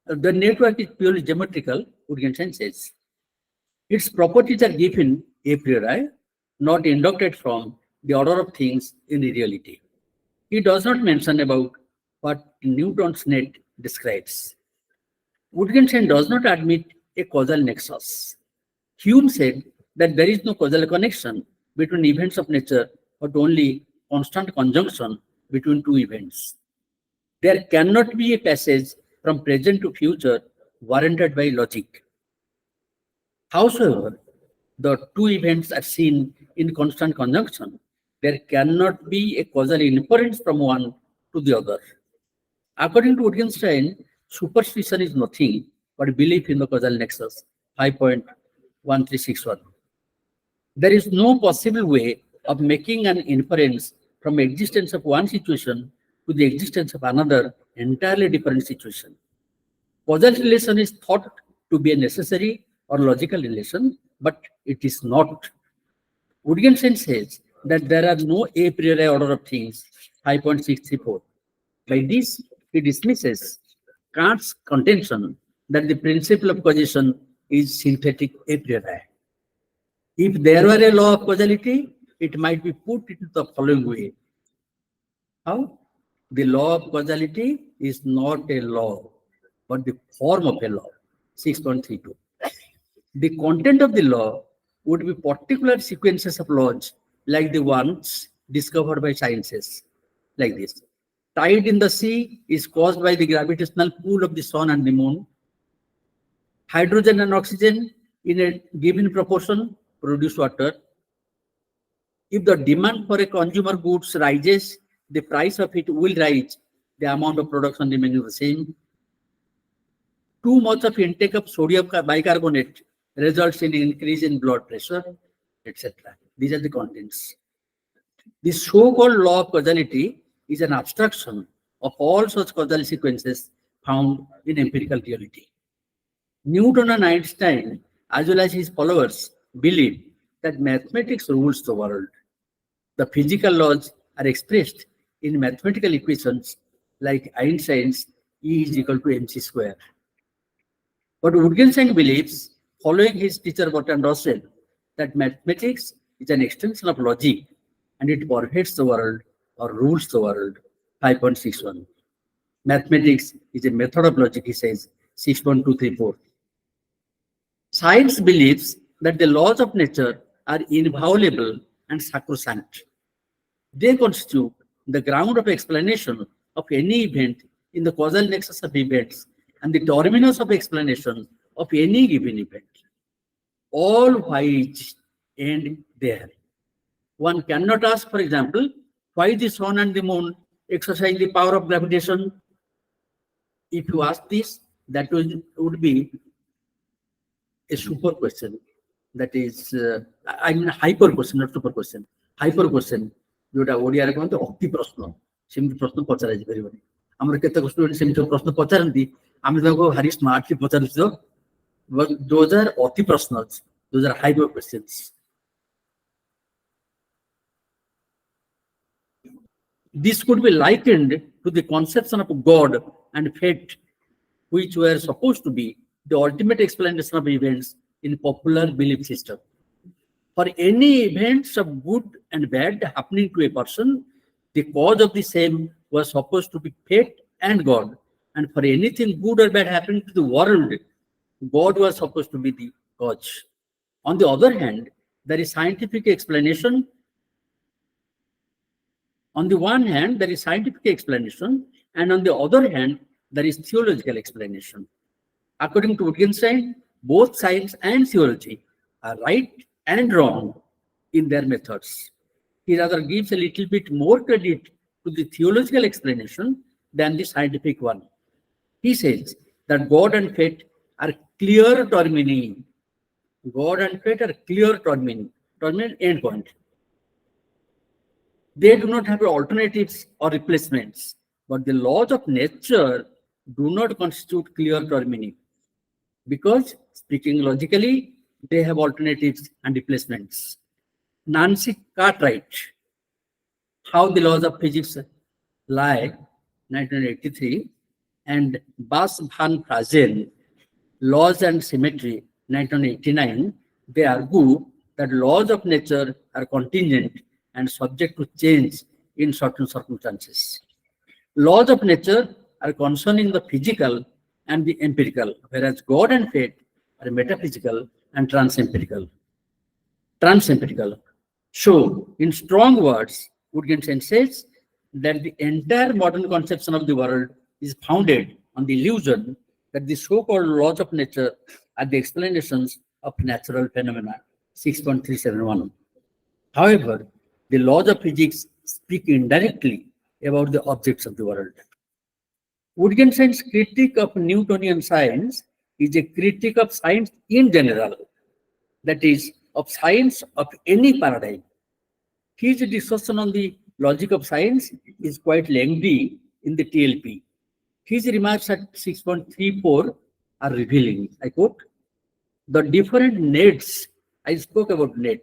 the network is purely geometrical, Wittgenstein says. Its properties are given a priori, not inducted from the order of things in the reality. He does not mention about what Newton's net describes. Wittgenstein does not admit a causal nexus. Hume said that there is no causal connection between events of nature, but only constant conjunction between two events. There cannot be a passage from present to future warranted by logic. However, the two events are seen in constant conjunction. There cannot be a causal inference from one to the other. According to Wittgenstein, superstition is nothing but belief in the causal nexus. 5.1361. There is no possible way of making an inference from existence of one situation to the existence of another entirely different situation. Causal relation is thought to be a necessary or logical relation, but it is not. Wittgenstein says that there are no a priori order of things. 5.634. By this, he dismisses Kant's contention that the principle of causation is synthetic a priori. If there were a law of causality, it might be put into the following way. How? The law of causality is not a law, but the form of a law. 6.32. The content of the law would be particular sequences of laws like the ones discovered by sciences, like this. Tide in the sea is caused by the gravitational pull of the sun and the moon. Hydrogen and oxygen in a given proportion produce water. If the demand for a consumer goods rises, the price of it will rise, the amount of production remaining the same. Too much of intake of sodium bicarbonate results in increase in blood pressure, etc. These are the contents. The so-called law of causality is an abstraction of all such causal sequences found in empirical reality. Newton and Einstein, as well as his followers, believe that mathematics rules the world. The physical laws are expressed in mathematical equations like Einstein's E is equal to mc square. But Wittgenstein believes, following his teacher Bertrand Russell, that mathematics is an extension of logic and it pervades the world or rules the world. 5.61. Mathematics is a method of logic, he says. 6.234. Science believes that the laws of nature are inviolable and sacrosanct. They constitute the ground of explanation of any event in the causal nexus of events and the terminus of explanation of any given event. All which end there. One cannot ask, for example, why the sun and the moon exercise the power of gravitation. If you ask this, that would be a super question. That is, I mean, hyper question, not super question. Hyper question. जोटा ओडिया रे कहते अति प्रश्न semi प्रश्न पचरा जे परिबनी हमर केते student semi प्रश्न पचरंती आमे ताको हारी स्मार्टली पचरछो बट दोज आर अति प्रश्न those are hyper questions this could be likened to the conception of God and fate, which were supposed to be the ultimate explanation of events in popular belief system. For any events of good and bad happening to a person, the cause of the same was supposed to be fate and God. And for anything good or bad happening to the world, God was supposed to be the cause. On the other hand, there is scientific explanation. On the one hand, there is scientific explanation, and on the other hand, there is theological explanation. According to Wittgenstein, both science and theology are right and wrong in their methods. He rather gives a little bit more credit to the theological explanation than the scientific one. He says that God and fate are clear termini. God and fate are clear termini, end point. They do not have alternatives or replacements, but the laws of nature do not constitute clear termini because, speaking logically, they have alternatives and replacements. Nancy Cartwright, How the Laws of Physics Lie, 1983, and Bas van Prazen, Laws and Symmetry, 1989, they argue that laws of nature are contingent and subject to change in certain circumstances. Laws of nature are concerning the physical and the empirical, whereas God and fate are metaphysical and transempirical. So, in strong words, Wittgenstein says that the entire modern conception of the world is founded on the illusion that the so-called laws of nature are the explanations of natural phenomena. 6.371. However, the laws of physics speak indirectly about the objects of the world. Wittgenstein's critique of Newtonian science is a critique of science in general, that is, of science of any paradigm. His discussion on the logic of science is quite lengthy in the TLP. His remarks at 6.34 are revealing. I quote, the different nets, I spoke about net,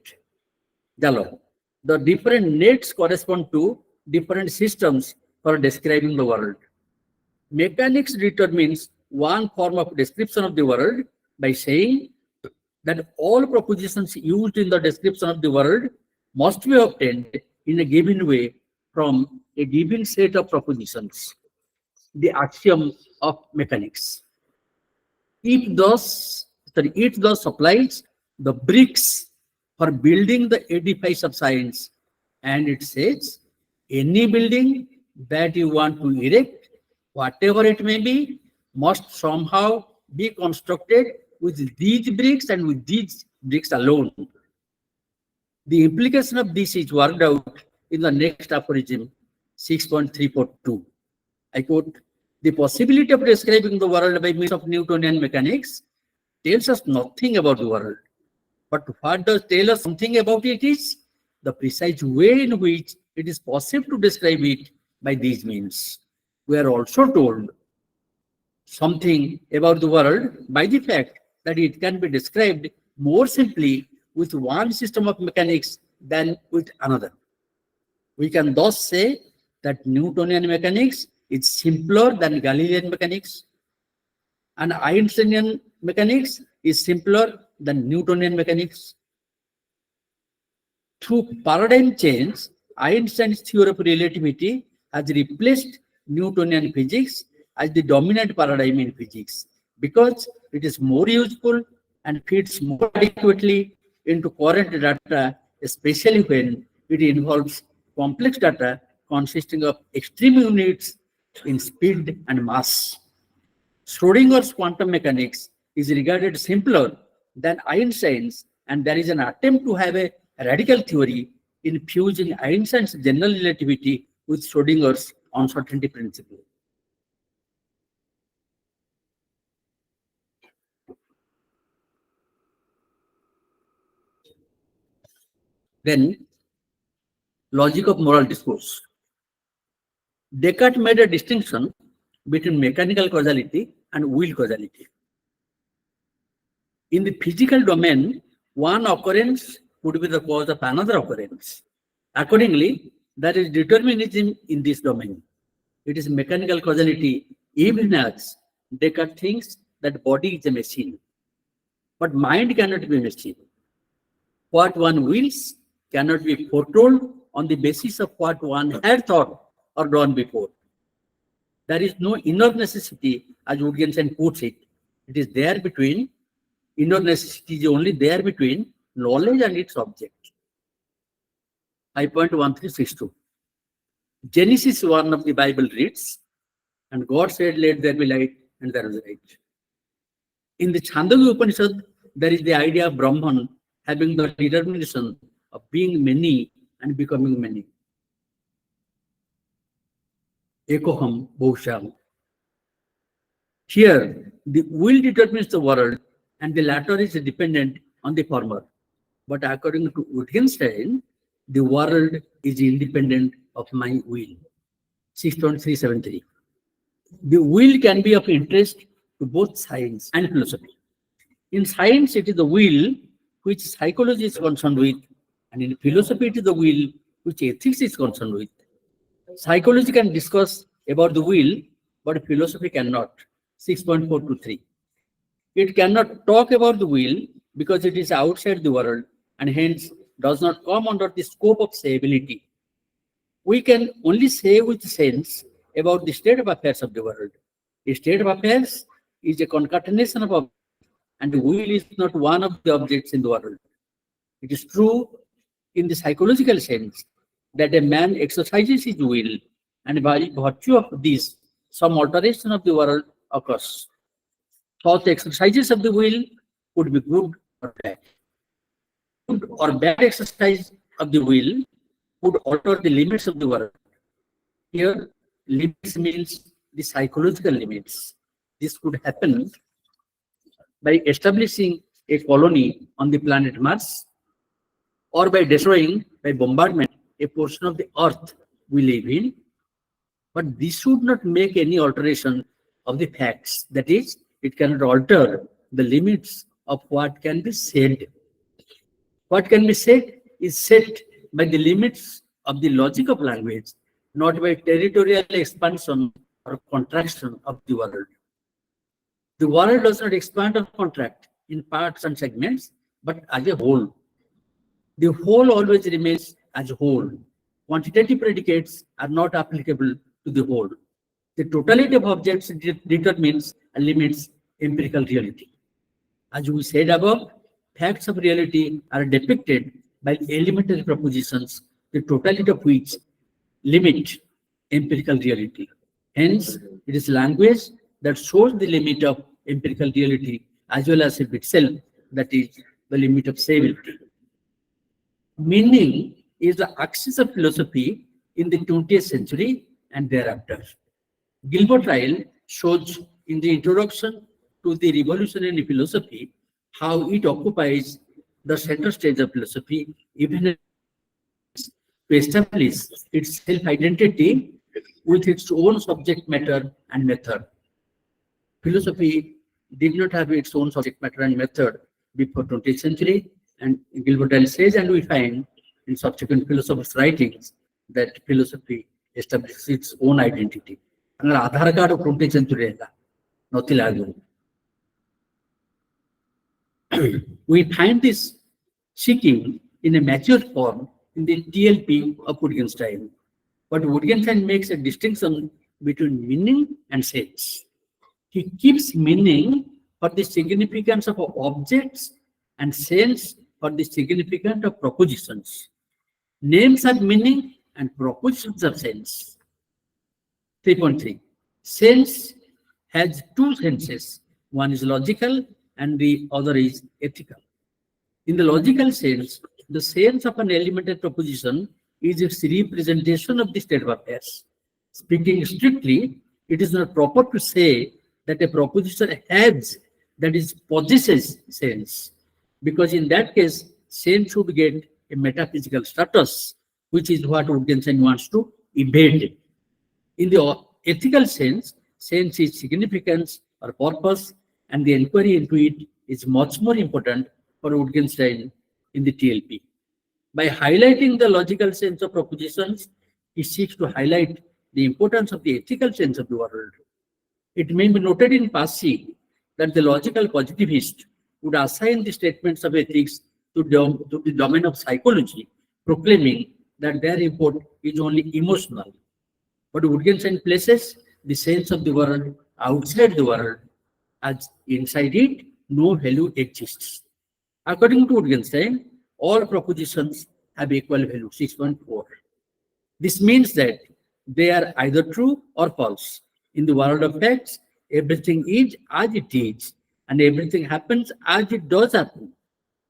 Jalo. The different nets correspond to different systems for describing the world. Mechanics determines one form of description of the world by saying that all propositions used in the description of the world must be obtained in a given way from a given set of propositions, the axiom of mechanics. It thus supplies the bricks for building the edifice of science, and it says any building that you want to erect, whatever it may be, must somehow be constructed with these bricks and with these bricks alone. The implication of this is worked out in the next aphorism, 6.342. I quote, the possibility of describing the world by means of Newtonian mechanics tells us nothing about the world. But what does tell us something about it is the precise way in which it is possible to describe it by these means. We are also told something about the world by the fact that it can be described more simply with one system of mechanics than with another. We can thus say that Newtonian mechanics is simpler than Galilean mechanics, and Einsteinian mechanics is simpler than Newtonian mechanics. Through paradigm change, Einstein's theory of relativity has replaced Newtonian physics as the dominant paradigm in physics because it is more useful and fits more adequately into current data, especially when it involves complex data consisting of extreme units in speed and mass. Schrodinger's quantum mechanics is regarded simpler than Einstein's, and there is an attempt to have a radical theory in fusing Einstein's general relativity with Schrodinger's uncertainty principle. Then, logic of moral discourse. Descartes made a distinction between mechanical causality and will causality. In the physical domain, one occurrence could be the cause of another occurrence. Accordingly, there is determinism in this domain. It is mechanical causality even as Descartes thinks that body is a machine. But mind cannot be a machine. What one wills cannot be foretold on the basis of what one had thought or done before. There is no inner necessity, as Wittgenstein puts it. It is there between, inner necessity is only there between knowledge and its object. 5.1362. Genesis 1 of the Bible reads, and God said, let there be light, and there was light. In the Chandogya Upanishad, there is the idea of Brahman having the determination of being many and becoming many. Ekoham Bhusham. Here, the will determines the world, and the latter is dependent on the former. But according to Wittgenstein, the world is independent of my will. 6.373. The will can be of interest to both science and philosophy. In science, it is the will which psychology is concerned with, and in philosophy, it is the will which ethics is concerned with. Psychology can discuss about the will, but philosophy cannot. 6.423. It cannot talk about the will because it is outside the world and hence does not come under the scope of sayability. We can only say with sense about the state of affairs of the world. A state of affairs is a concatenation of objects, and the will is not one of the objects in the world. It is true in the psychological sense that a man exercises his will, and by virtue of this, some alteration of the world occurs. Such exercises of the will could be good or bad. Good or bad exercise of the will would alter the limits of the world. Here, limits means the psychological limits. This could happen by establishing a colony on the planet Mars, or by destroying, by bombardment, a portion of the earth we live in. But this should not make any alteration of the facts. That is, it cannot alter the limits of what can be said. What can be said is set by the limits of the logic of language, not by territorial expansion or contraction of the world. The world does not expand or contract in parts and segments, but as a whole. The whole always remains as a whole. quantitative predicates are not applicable to the whole. The totality of objects determines and limits empirical reality. As we said above, facts of reality are depicted by elementary propositions, the totality of which limit empirical reality. Hence, it is language that shows the limit of empirical reality as well as of itself, that is the limit of saability. Meaning is the axis of philosophy in the 20th century and thereafter. Gilbert Ryle shows in the introduction to the revolutionary philosophy how it occupies the center stage of philosophy, even to establish its self-identity with its own subject matter and method. Philosophy did not have its own subject matter and method before 20th century, and Gilbert Ryle says, and we find in subsequent philosophers' writings, that philosophy establishes its own identity. And the Aadhaar card of 20th century, nothing larger. We find this seeking in a mature form in the TLP of Wittgenstein. But Wittgenstein makes a distinction between meaning and sense. He keeps meaning for the significance of objects and sense for the significance of propositions. Names have meaning and propositions have sense. 3.3. Sense has two senses. One is logical and the other is ethical. In the logical sense, the sense of an elementary proposition is its representation of the state of affairs. Speaking strictly, it is not proper to say that a proposition has, that is, possesses sense, because in that case, sense should get a metaphysical status, which is what Wittgenstein wants to evade. In the ethical sense, sense is significance or purpose, and the inquiry into it is much more important for Wittgenstein in the TLP. By highlighting the logical sense of propositions, he seeks to highlight the importance of the ethical sense of the world. It may be noted in passing that the logical positivist would assign the statements of ethics to the domain of psychology, proclaiming that their import is only emotional. But Wittgenstein places the sense of the world outside the world, as inside it no value exists. According to Wittgenstein, all propositions have equal value, 6.4. This means that they are either true or false. In the world of facts, everything is as it is, and everything happens as it does happen.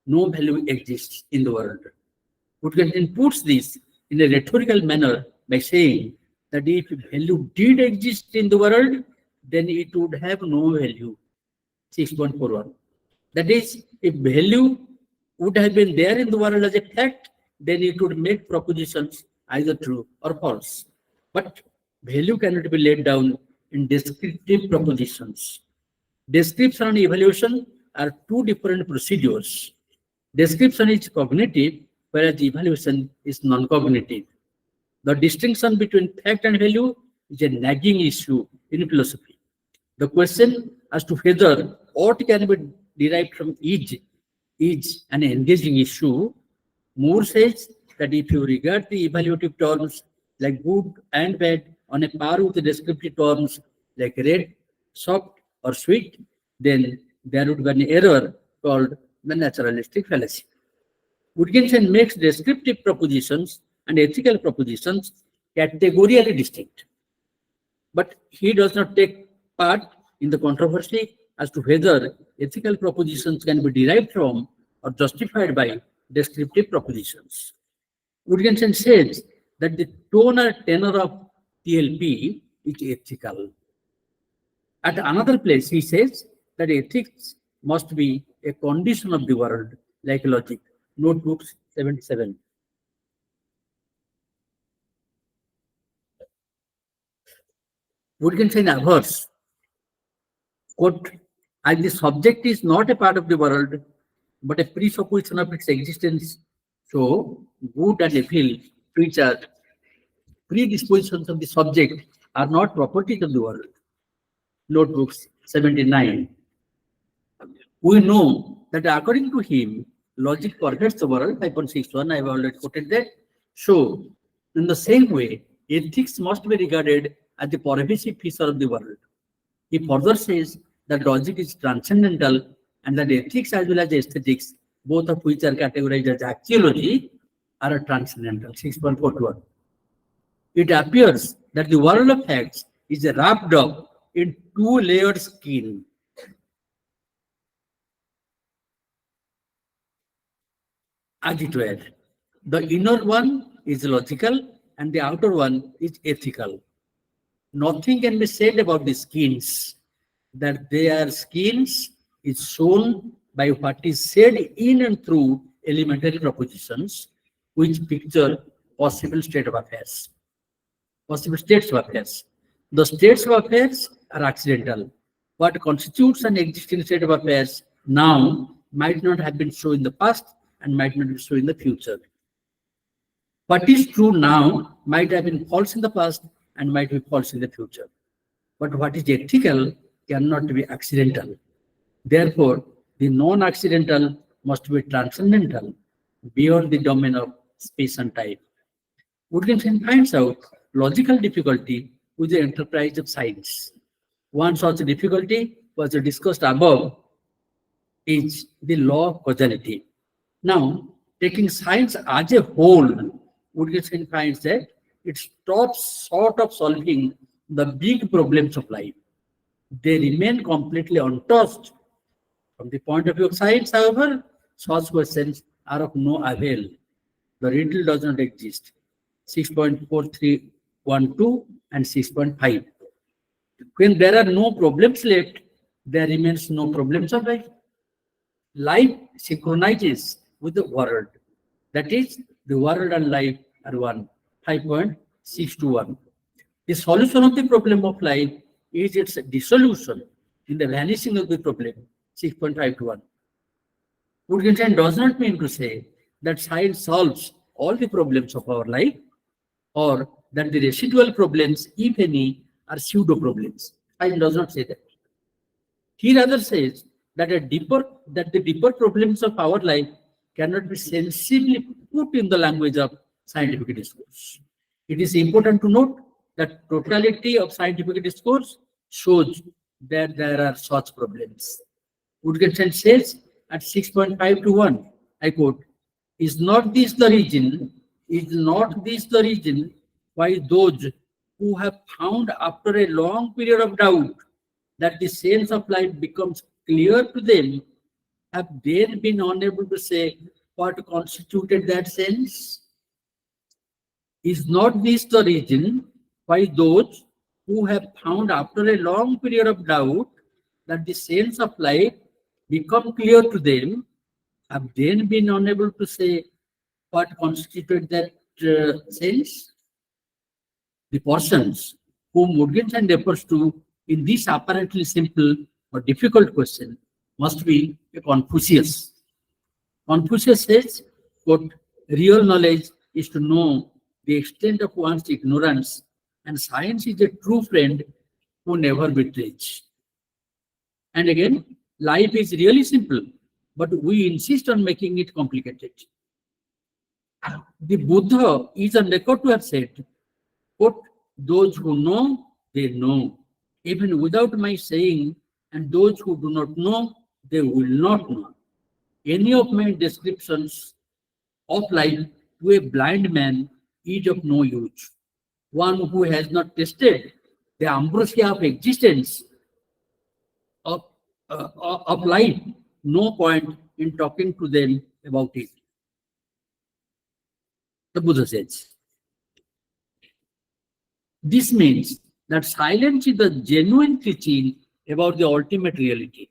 No value exists in the world. Wittgenstein puts this in a rhetorical manner by saying that if value did exist in the world, then it would have no value. 6.41. That is, if value would have been there in the world as a fact, then it would make propositions either true or false. But value cannot be laid down in descriptive propositions. Description and evaluation are two different procedures. Description is cognitive, whereas evaluation is non-cognitive. The distinction between fact and value is a nagging issue in philosophy. The question as to whether what can be derived from each is an engaging issue. Moore says that if you regard the evaluative terms like good and bad on a par with the descriptive terms like red, soft, or sweet, then there would be an error called the naturalistic fallacy. Wittgenstein makes descriptive propositions and ethical propositions categorically distinct. But he does not take part in the controversy as to whether ethical propositions can be derived from or justified by descriptive propositions. Wittgenstein says that the tone or tenor of TLP is ethical. At another place, he says that ethics must be a condition of the world, like logic. Notebooks 77. Wittgenstein avers, quote, as the subject is not a part of the world, but a presupposition of its existence, so good and evil, which are predispositions of the subject, are not properties of the world. Notebooks 79. We know that according to him, logic pervades the world, 5.61, I have already quoted that. So, In the same way, ethics must be regarded as the pervasive feature of the world. He further says that logic is transcendental and that ethics as well as aesthetics, both of which are categorized as axiology, are transcendental. 6.41. It appears that the world of facts is wrapped up in two-layered skin. As it were, the inner one is logical and the outer one is ethical. Nothing can be said about the skins. That they are skins is shown by what is said in and through elementary propositions, which picture possible state of affairs. Possible states of affairs. The states of affairs are accidental. What constitutes an existing state of affairs now might not have been so in the past and might not be so in the future. What is true now might have been false in the past and might be false in the future. But what is ethical cannot be accidental. Therefore, the non-accidental must be transcendental, beyond the domain of space and time. Wittgenstein finds out logical difficulty with the enterprise of science. One such difficulty was discussed above, is the law of causality. Now, taking science as a whole, Wittgenstein finds that it stops short of solving the big problems of life. They remain completely untouched. From the point of view of science, however, such questions are of no avail. The riddle does not exist. 6.4312 and 6.5. When there are no problems left, there remains no problems of life. Life synchronizes with the world. That is, the world and life are one. 5.621. The solution of the problem of life is its dissolution in the vanishing of the problem. 6.521. Wittgenstein does not mean to say that science solves all the problems of our life, or that the residual problems, if any, are pseudo problems. Science does not say that. He rather says that the deeper problems of our life cannot be sensibly put in the language of scientific discourse. It is important to note that totality of scientific discourse shows that there are such problems. Wittgenstein says at 6.521, I quote, is not this the reason why those who have found after a long period of doubt that the sense of life becomes clear to them have then been unable to say what constituted that sense? Is not this the reason why those who have found after a long period of doubt that the sense of life become clear to them have then been unable to say what constituted that sense? The persons whom Wittgenstein refers to in this apparently simple or difficult question must be a Confucius. Confucius says, quote, real knowledge is to know the extent of one's ignorance, and science is a true friend who never betrays. And again, life is really simple, but we insist on making it complicated. The Buddha is on record to have said, quote, those who know, they know, even without my saying, and those who do not know, they will not know. Any of my descriptions of life to a blind man is of no use. One who has not tasted the ambrosia of existence of life, no point in talking to them about it. The Buddha says. This means that silence is the genuine teaching about the ultimate reality,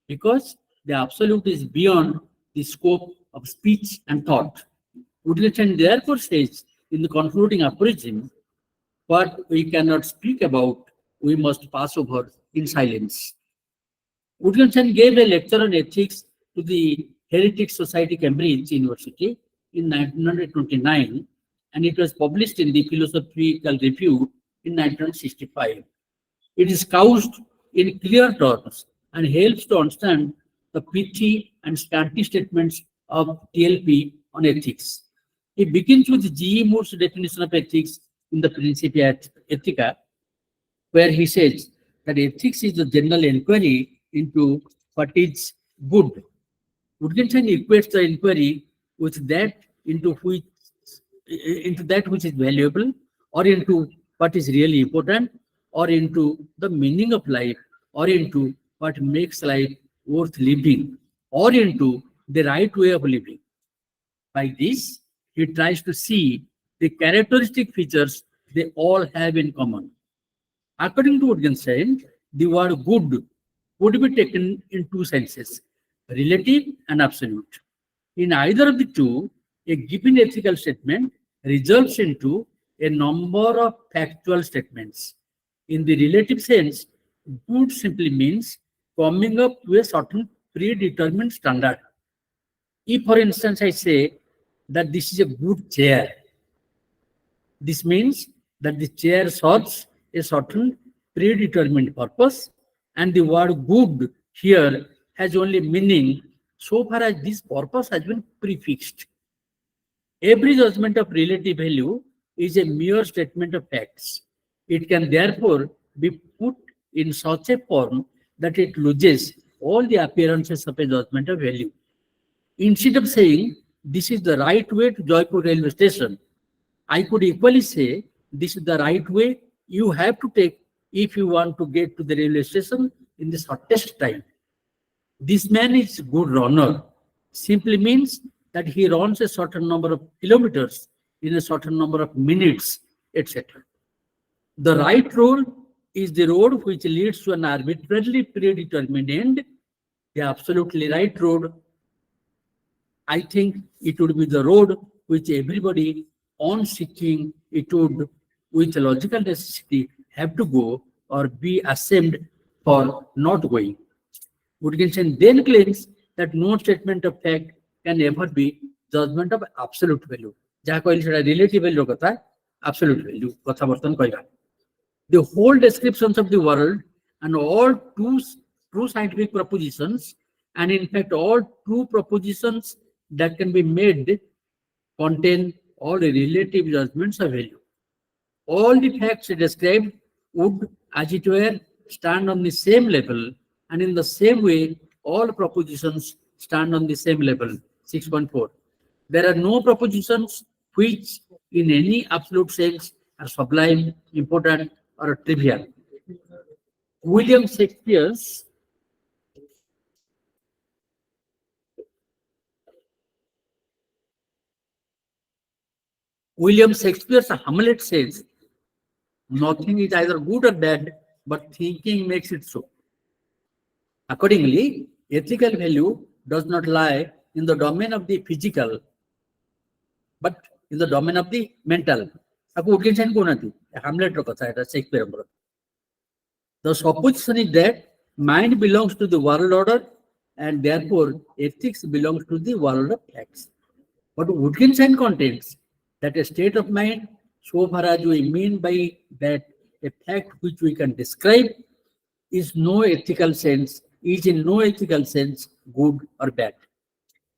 because the absolute is beyond the scope of speech and thought. Wittgenstein therefore says in the concluding aphorism, what we cannot speak about, we must pass over in silence. Wittgenstein gave a lecture on ethics to the Heretic Society, Cambridge University in 1929, and it was published in the Philosophical Review in 1965. It is couched in clear terms and helps to understand the pithy and scanty statements of TLP on ethics. He begins with G. Moore's definition of ethics in the Principia Ethica, where he says that ethics is the general inquiry into what is good. Wittgenstein equates the inquiry with that into that which is valuable, or into what is really important, or into the meaning of life, or into what makes life worth living, or into the right way of living. By this, he tries to see the characteristic features they all have in common. According to Wittgenstein, the word good would be taken in two senses, relative and absolute. In either of the two, a given ethical statement results into a number of factual statements. In the relative sense, good simply means coming up to a certain predetermined standard. If, for instance, I say that this is a good chair, this means that the chair serves a certain predetermined purpose, and the word good here has only meaning so far as this purpose has been prefixed. Every judgment of relative value is a mere statement of facts. It can therefore be put in such a form that it loses all the appearances of a judgment of value. Instead of saying, this is the right way to Jeypore railway station, I could equally say, this is the right way you have to take if you want to get to the railway station in the shortest time. This man is a good runner simply means that he runs a certain number of kilometers in a certain number of minutes, etc. The right road is the road which leads to an arbitrarily predetermined end. The absolutely right road, I think it would be the road which everybody on seeking it would, with logical necessity, have to go or be ashamed for not going. Wittgenstein then claims that no statement of fact can ever be judgment of absolute value. Jaha kahili seta relative value kotha, absolute value kotha bartan kaiba. The whole descriptions of the world and all true scientific propositions, and in fact all true propositions that can be made, contain all the relative judgments of value. All the facts described would, as it were, stand on the same level, and in the same way, all propositions stand on the same level. 6.4. There are no propositions which, in any absolute sense, are sublime, important, or trivial. William Shakespeare's Hamlet says, nothing is either good or bad, but thinking makes it so. Accordingly, ethical value does not lie in the domain of the physical, but in the domain of the mental. Hamlet Shakespeare. The supposition is that mind belongs to the world order, and therefore ethics belongs to the world of facts. But Wittgenstein contends that a state of mind, so far as we mean by that a fact which we can describe, is in no ethical sense good or bad.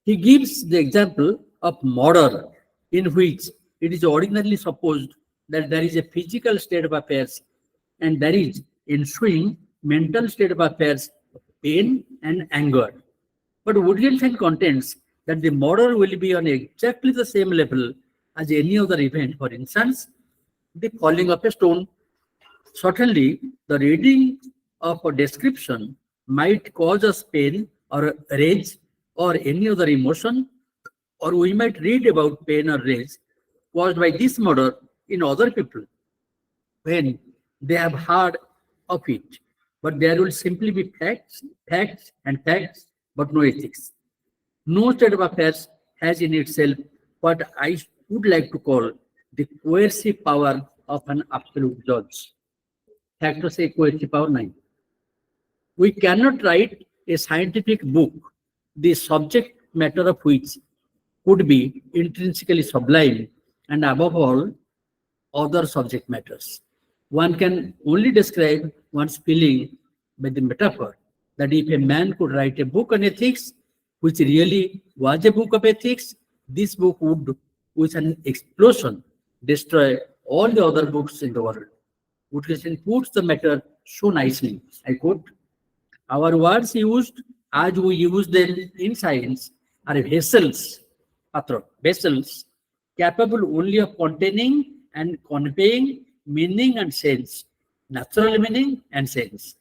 He gives the example of murder, in which it is ordinarily supposed that there is a physical state of affairs and there is ensuing mental state of affairs of pain and anger. But Wittgenstein contends that the murder will be on exactly the same level as any other event. For instance, the falling of a stone. Certainly, the reading of a description might cause us pain or rage or any other emotion, or we might read about pain or rage caused by this murder in other people when they have heard of it. But there will simply be facts, but no ethics. No state of affairs has in itself what I would like to call the coercive power of an absolute judge. Factor say coercive power 9. We cannot write a scientific book, the subject matter of which could be intrinsically sublime and above all other subject matters. One can only describe one's feeling by the metaphor that if a man could write a book on ethics, which really was a book of ethics, this book would with an explosion, destroy all the other books in the world. Wittgenstein puts the matter so nicely. I quote, our words used as we use them in science are vessels, vessels capable only of containing and conveying meaning and sense, natural meaning and sense.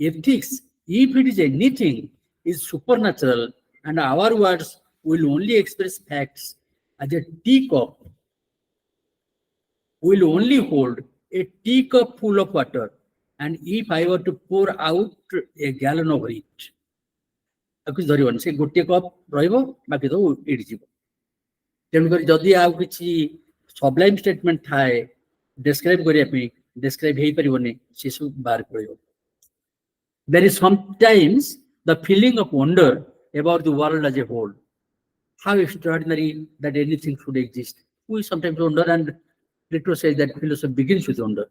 Ethics, if it is anything, is supernatural, and our words will only express facts as a teacup will only hold a teacup full of water, and if I were to pour out a gallon of it, ଧରିବନି ସେ ଗୋଟିଏ cup ରହିବ ବାକି ତ ଏଇଠି ଯିବ ତେଣୁକରି ଯଦି ଆଉ କିଛି ସବଲାଇମ୍ ଷ୍ଟେଟମେଣ୍ଟ ଥାଏ ଡେସ୍କ୍ରାଇବ୍ କରିବା ପାଇଁ ଡେସ୍କ୍ରାଇବ୍ ହେଇପାରିବନି ସେସବୁ ବାହାର ପଡ଼ିବ there is sometimes the feeling of wonder about the world as a whole. How extraordinary that anything should exist. We sometimes wonder, and Plato says that philosophy begins with wonder.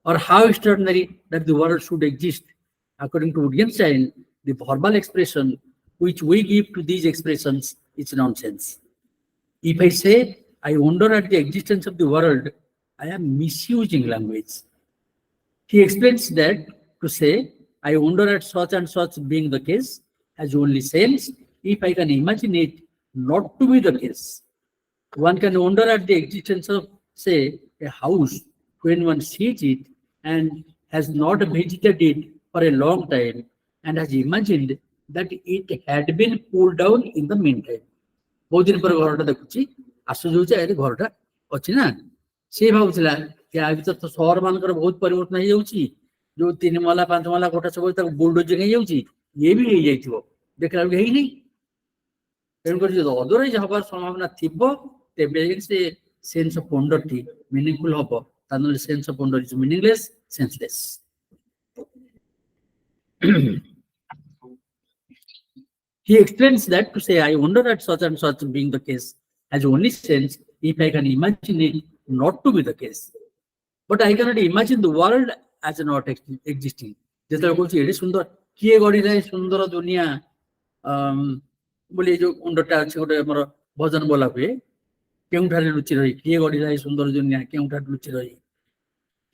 Or how extraordinary that the world should exist. According to Wittgenstein, the verbal expression which we give to these expressions is nonsense. If I say, I wonder at the existence of the world, I am misusing language. He explains that to say, I wonder at such and such being the case has only sense if I can imagine it not to be the case. One can wonder at the existence of, say, a house when one sees it and has not visited it for a long time and has imagined that it had been pulled down in the meantime. बहुत दिन पर घरटा देखुची आसु जोचे आरे घरटा अछि ना से भाबुतला कि आ भीतर तो शहर मानकर बहुत परिवर्तन हो जाउची जो 3 माला 5 माला कोठा सब तक बुलडोजिंग हो जाउची ये भी हो जाइथिबो देखला हे ही नहीं तेन कर जो अदरवाइज हबार संभावना थिबो तेबे से सेंस ऑफ वंडर टी मीनिंगफुल हबो तानले sense of wonder is meaningless senseless He explains that to say, I wonder at such and such being the case has only sense if I can imagine it not to be the case. But I cannot imagine the world as not existing. Just like I said, Sundar, kiye gadi rahe Sundara dunia, बोले जो उन्डटा अच्छे गोटे हमर भजन बोला हुए केउठारे रुचि रही किए गडी रही सुंदर दुनिया केउठारे रुचि रही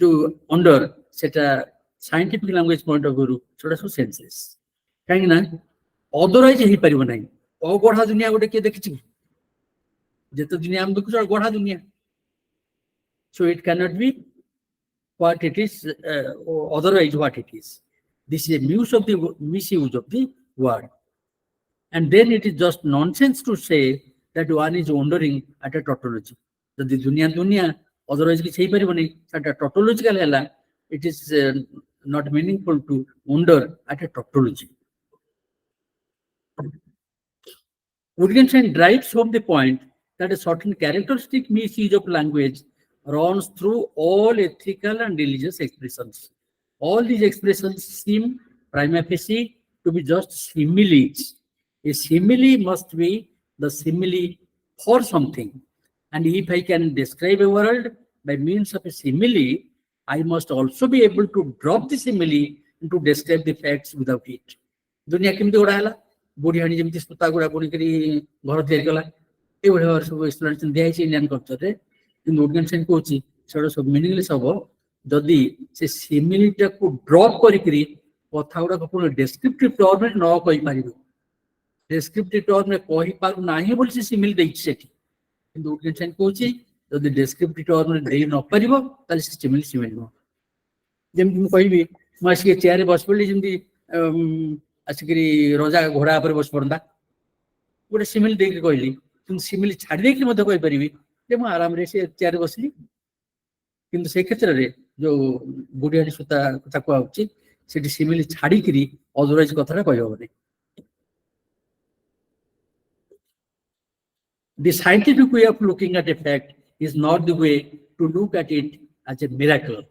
जो अंडर सेटा scientific language point of view छोटा सो सेंसेस काहे ना अदरवाइज ही परिबो नाही अगढ़ा दुनिया गोटे के देखिछि जेते दुनिया हम देखु गढ़ा दुनिया so it cannot be what it is otherwise what it is. This is a misuse of the word. And then it is just nonsense to say that one is wondering at a tautology. That the dunya, otherwise at a tautological hella, it is not meaningful to wonder at a tautology. Wittgenstein drives home the point that a certain characteristic misuse of language runs through all ethical and religious expressions. All these expressions seem prima facie to be just similes. A simile must be the simile for something. And if I can describe a world by means of a simile, I must also be able to drop the simile and to describe the facts without it. दुनिया केमती गोड़ा हैला बुढ़ी हानी जेमती सुता गुड़ा बुणी करी घर तैयारी कला ए बढे सब एक्सप्लेनेशन दिया है इंडियन कल्चर रे इन ऑर्गेनाइजेशन को छी सेडो सब मीनिंगलेस हबो जदी से सिमिलिटी को ड्रॉप करी करी कथा गुड़ा को पुनो डिस्क्रिप्टिव टर्म में न कहि पारिबो डिस्क्रिप्टिव टर्म में कहि पारु नाही बोल से सिमिल देछि सेठी इन ऑर्गेनाइजेशन को छी जदी डिस्क्रिप्टिव टर्म में देइ न पारिबो ताले से सिमिल न जेम तुम कहिबी मासी के चेयर रे बस पड़ली जेमती आसिकरी रोजा घोड़ा पर बस पड़ता गोटे सिमिल देख कहली तुम सिमिल छाड़ी देख मत कहि परिबी जे म आराम रे से चेयर बसली किंतु से क्षेत्र रे जो बुढ़ियाडी सुता कथा को आउची सेठी सिमिल छाड़ी करी अदरवाइज कथरा कहि होबे The scientific way of looking at a fact is not the way to look at it as a miracle.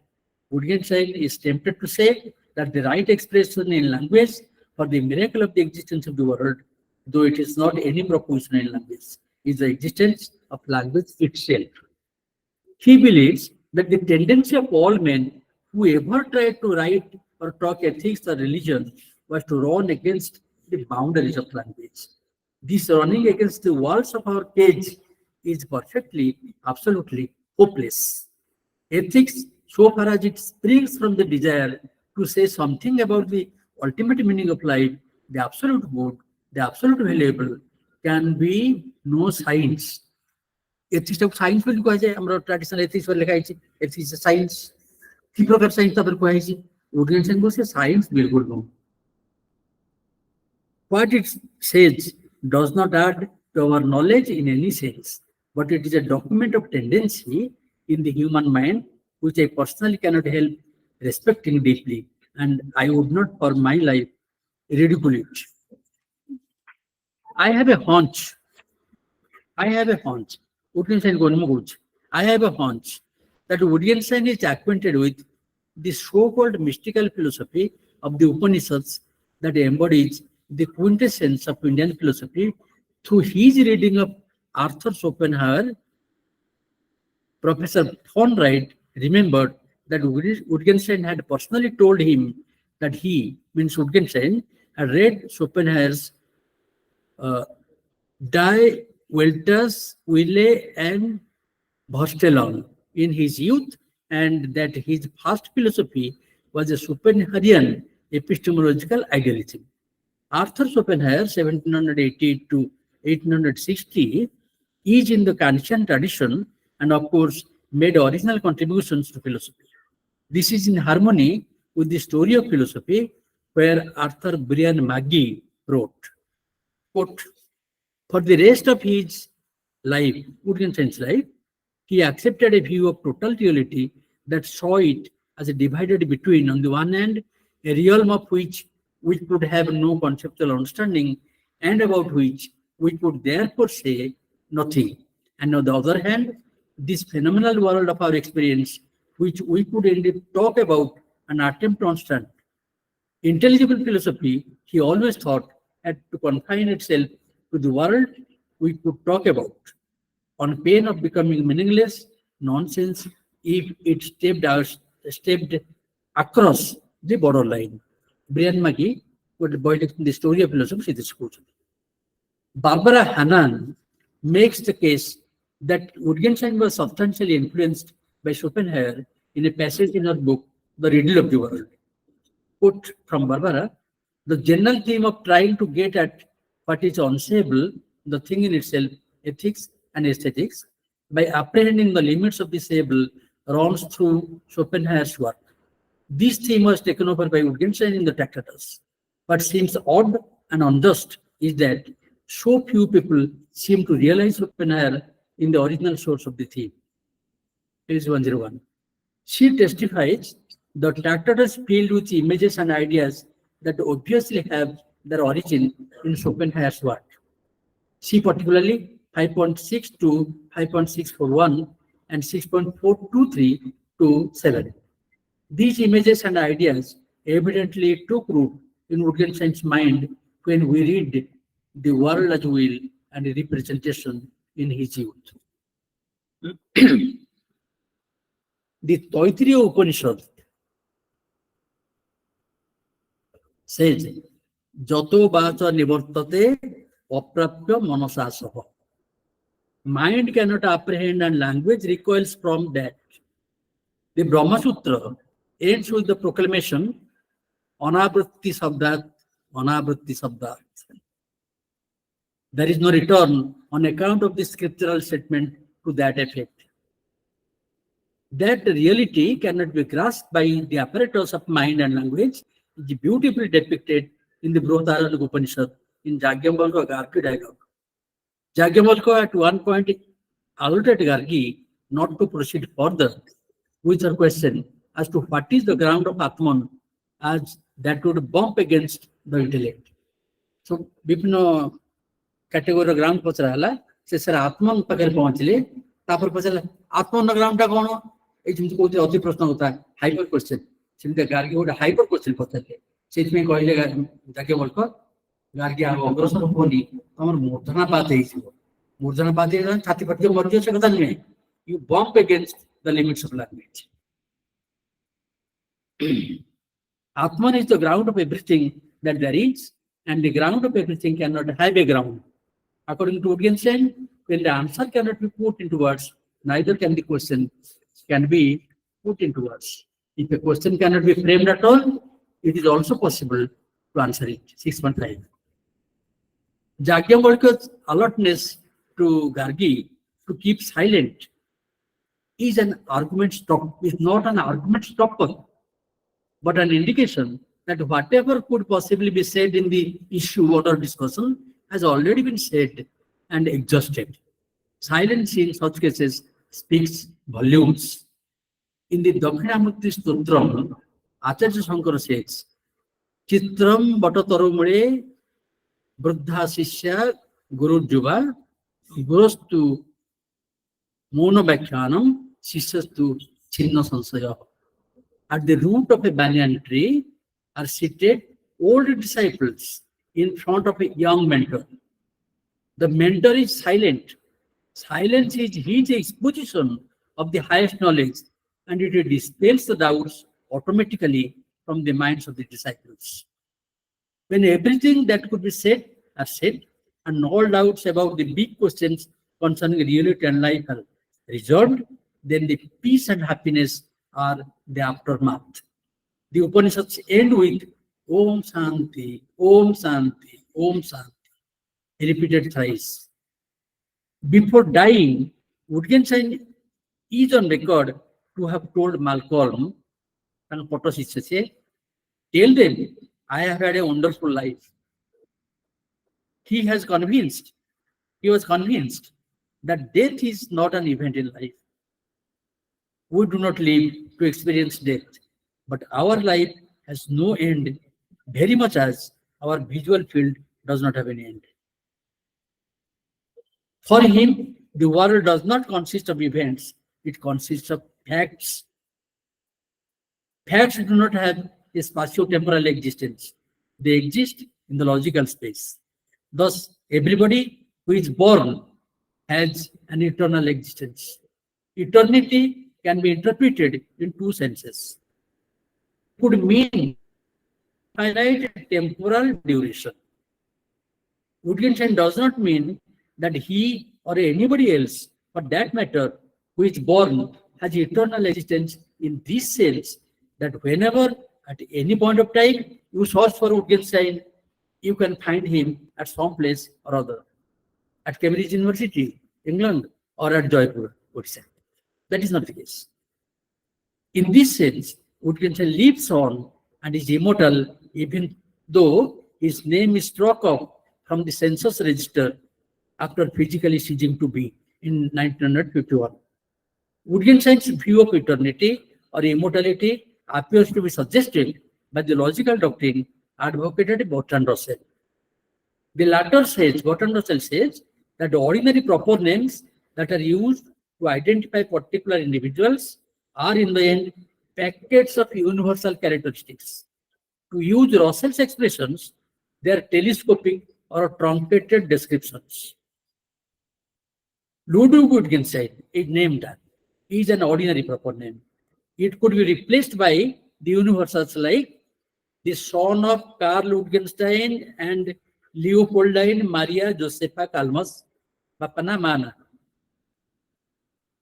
Wittgenstein is tempted to say that the right expression in language for the miracle of the existence of the world, though it is not any proposition in language, is the existence of language itself. He believes that the tendency of all men who ever tried to write or talk ethics or religion was to run against the boundaries of language. This running against the walls of our cage is perfectly, absolutely hopeless. Ethics, so far as it springs from the desire to say something about the ultimate meaning of life, the absolute good, the absolute valuable, can be no science. Ethics of science will go traditional ethics will ethics is science. কি প্রকার science তারপর কয়েছি Wittgenstein বলছে science বিলকুল নয়. What it says does not add to our knowledge in any sense, but it is a document of tendency in the human mind, which I personally cannot help respecting deeply, and I would not for my life ridicule it. I have a hunch. Wittgenstein I have a hunch that Wittgenstein is acquainted with the so-called mystical philosophy of the Upanishads that embodies the quintessence of Indian philosophy through his reading of Arthur Schopenhauer. Professor von Wright remembered that Wittgenstein had personally told him that he, means Wittgenstein, had read Schopenhauer's Die Welters, Wille and Vorstellung in his youth, and that his first philosophy was a Schopenhauerian epistemological idealism. Arthur Schopenhauer, 1780 to 1860, is in the Kantian tradition and of course made original contributions to philosophy. This is in harmony with the story of philosophy, where Arthur Brian Magee wrote, quote, for the rest of his life, Wittgenstein's life, he accepted a view of total reality that saw it as divided between, on the one hand, a realm of which we could have no conceptual understanding, and about which we could therefore say nothing, and on the other hand, this phenomenal world of our experience, which we could indeed talk about and attempt to understand. Intelligible philosophy, he always thought, had to confine itself to the world we could talk about, on pain of becoming meaningless nonsense if it stepped across the borderline. Brian Magee would boil the story of philosophy this quote. Barbara Hannan makes the case that Wittgenstein was substantially influenced by Schopenhauer in a passage in her book, The Riddle of the World. Quote from Barbara, the general theme of trying to get at what is unsayable, the thing in itself, ethics and aesthetics, by apprehending the limits of the sayable, runs through Schopenhauer's work. This theme was taken over by Wittgenstein in the Tractatus. What seems odd and unjust is that so few people seem to realize Schopenhauer in the original source of the theme. Page 101. She testifies the Tractatus filled with images and ideas that obviously have their origin in Schopenhauer's work. See particularly 5.6 to 5.641 and 6.423 to 7. These images and ideas evidently took root in Wittgenstein's mind when we read The World as Will and Representation in his youth. The Taittiriya Upanishad says, Jato Vacha Nivartate Aprapya Manasa Saha. Mind cannot apprehend and language recoils from that. The Brahma Sutra ends with the proclamation, Anavritti Sabdat, Anavritti Sabdat. There is no return on account of the scriptural statement to that effect. That reality cannot be grasped by the apparatus of mind and language is beautifully depicted in the Brihadaranyaka Upanishad in Jeypore Gargi dialogue. Jeypore at one point alerted Gargi not to proceed further with her question as to what is the ground of Atman, as that would bump against the intellect. So, বিভিন্ন category ground ପଚରା ହେଲା ସେ sir ଆତ୍ମନ ପାଖରେ ପହଞ୍ଚିଲେ ତାପରେ ପଚାରିଲେ ଆତ୍ମନ ଗ୍ରାଉଣ୍ଡଟା କଣ ଏଇ ଯେମିତି କହୁଥିଲେ ଅତି ପ୍ରଶ୍ନ କଥା ହାଇପର କ୍ୱେଶ୍ଚନ ସେମିତି ଗାର୍ଗୀ ଗୋଟେ ହାଇପର କ୍ୱେଶ୍ଚନ ପଚାରିଲେ ସେଇଥିପାଇଁ କହିଲେ ଯାଜ୍ଞବଲ୍କ ଗାର୍ଗୀ ଆଉ ଅଗ୍ରସର ହୁଅନି ତମର ମୂର୍ଧନାପାତ ହେଇଯିବ ମୂର୍ଧନାପାତ ହେଇଯିବ ଛାତି ଫାଟି ମରିଯିବ ସେ କଥା ନୁହେଁ you bump against the limits of language. Atman is the ground of everything that there is, and the ground of everything cannot have a ground. According to Wittgenstein, when the answer cannot be put into words, neither can the question can be put into words. If a question cannot be framed at all, it is also possible to answer it. 6.5. Yajnavalkya's alertness to Gargi to keep silent is an argument stop, is not an argument stopper, but an indication that whatever could possibly be said in the issue under discussion has already been said and exhausted. Silence in such cases speaks volumes. In the Dakshinamurti Stotram, Acharya Shankara says, Chitram Bhattatarumure Vruddha Sishya Guru Juba Gurustu Mono Bhakhyanam Sishastu Chinna Sansaya. At the root of a banyan tree are seated old disciples in front of a young mentor. The mentor is silent. Silence is his exposition of the highest knowledge, and it dispels the doubts automatically from the minds of the disciples. When everything that could be said are said, and all doubts about the big questions concerning reality and life are resolved, then the peace and happiness are the aftermath. The Upanishads end with Om Shanti, Om Shanti, Om Shanti, repeated thrice. Before dying, Wittgenstein is on record to have told Malcolm, and tell them, I have had a wonderful life. He was convinced that death is not an event in life. We do not live to experience death, but our life has no end, very much as our visual field does not have any end. For him, the world does not consist of events, it consists of facts. Facts do not have a spatio-temporal existence. They exist in the logical space. Thus, everybody who is born has an eternal existence. Eternity can be interpreted in two senses. It could mean finite temporal duration. Wittgenstein does not mean that he or anybody else, for that matter, who is born has eternal existence in this sense that whenever, at any point of time, you search for Wittgenstein, you can find him at some place or other, at Cambridge University, England, or at Jeypore, Odisha. That is not the case. In this sense, Wittgenstein lives on and is immortal, even though his name is struck off from the census register after physically ceasing to be in 1951. Wittgenstein's view of eternity or immortality appears to be suggested by the logical doctrine advocated by Bertrand Russell. The latter says, Bertrand Russell says, that the ordinary proper names that are used to identify particular individuals are in the end packets of universal characteristics. To use Russell's expressions, they are telescopic or truncated descriptions. Ludwig Wittgenstein is named that. Is an ordinary proper name. It could be replaced by the universals like the son of Karl Wittgenstein and Leopoldine Maria Josepha Kalmus, Bapana Mana.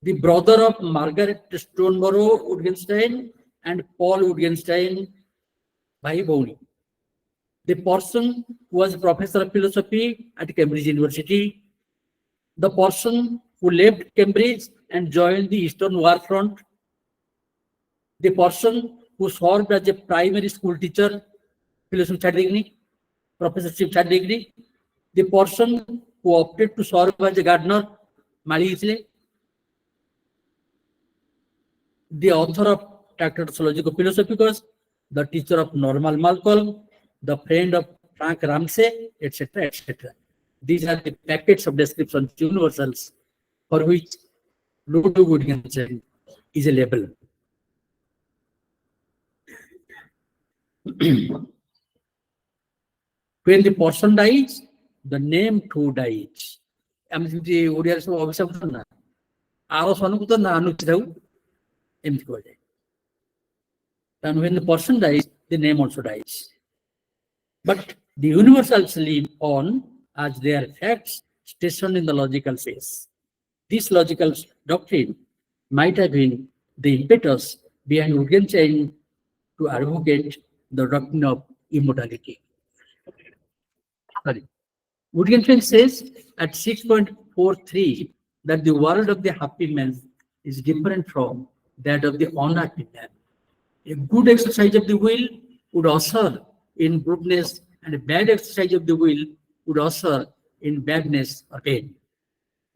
The brother of Margaret Stoneborough Wittgenstein and Paul Wittgenstein, Bhai Boni. The person who was professor of philosophy at Cambridge University. The person who left Cambridge and joined the Eastern War Front. The person who served as a primary school teacher, philosophy degree, professorship degree. The person who opted to serve as a gardener, Mali Italy. The author of Tractatus Logico Philosophicus, the teacher of Norman Malcolm, the friend of Frank Ramsey, etc., etc. These are the packets of descriptions, universals, for which Ludwig Wittgenstein is a label. When the person dies, the name too dies. And when the person dies, the name also dies. But the universals live on as their facts stationed in the logical phase. This logical doctrine might have been the impetus behind Wittgenstein to advocate the doctrine of immortality. Sorry. Wittgenstein says at 6.43 that the world of the happy man is different from that of the unhappy man. A good exercise of the will would usher in goodness, and a bad exercise of the will would usher in badness or pain.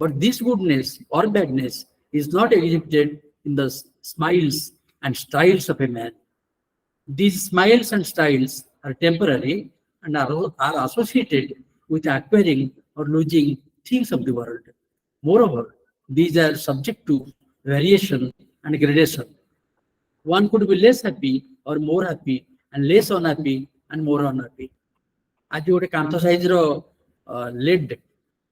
But this goodness or badness is not exhibited in the smiles and styles of a man. These smiles and styles are temporary and are associated with acquiring or losing things of the world. Moreover, these are subject to variation and gradation. One could be less happy or more happy, and less unhappy and more unhappy. आज गोटे कांथ size रो lead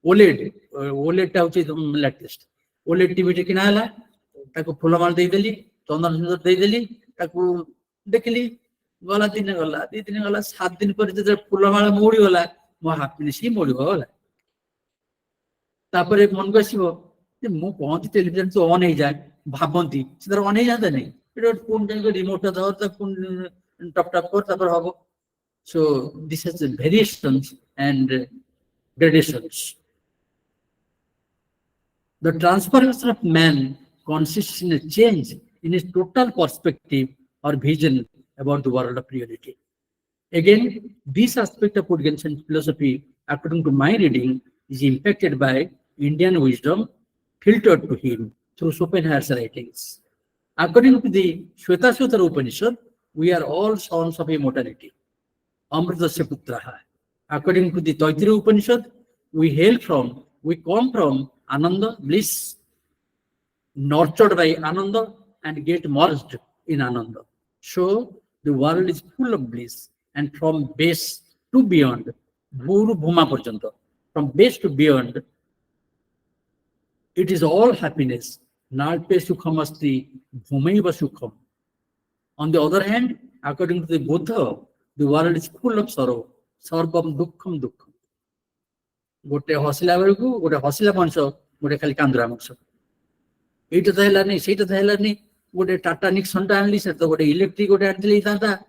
OLED टा होची latest OLED TV टे किना हला ताको फुलमाल देई देली चंदन सुंदर देई देली ताको देखली गला दिन गला दी दिन गला 7 दिन पर जे फुलमाल मोड़ी गला मो हैप्पीनेस ही मोड़ी गला तापर मन को आसीबो जे मो कोन टेलीविजन तो ऑन हे जाय भाबंती सेतर ऑन हे जाता नहीं एटा कोन जन रिमोट ता धर ता कोन टप टप कर तापर हबो. So this has the variations and gradations. The transformation of man consists in a change in his total perspective or vision about the world of reality. Again, this aspect of Wittgenstein philosophy, according to my reading, is impacted by Indian wisdom filtered to him through Schopenhauer's writings. According to the Shvetashvatara Upanishad, we are all sons of immortality. Amritasya putraha. According to the Taittiriya Upanishad, we come from Ananda, bliss, nurtured by Ananda and get merged in Ananda. So the world is full of bliss, and from base to beyond, Bhuru Bhuma Parjanta, from base to beyond, it is all happiness. Nalpe Sukham Asti, Bhumaiva Sukham. On the other hand, according to the Buddha, the world is full of sorrow. Sarvam Dukkham Dukkham. Gote hosila bereku, gote hosila manso, gote khali kandura manso. Eita ta helani, seita ta helani, gote Tata Nixon ta anli, seto gote electric gote antili tanta.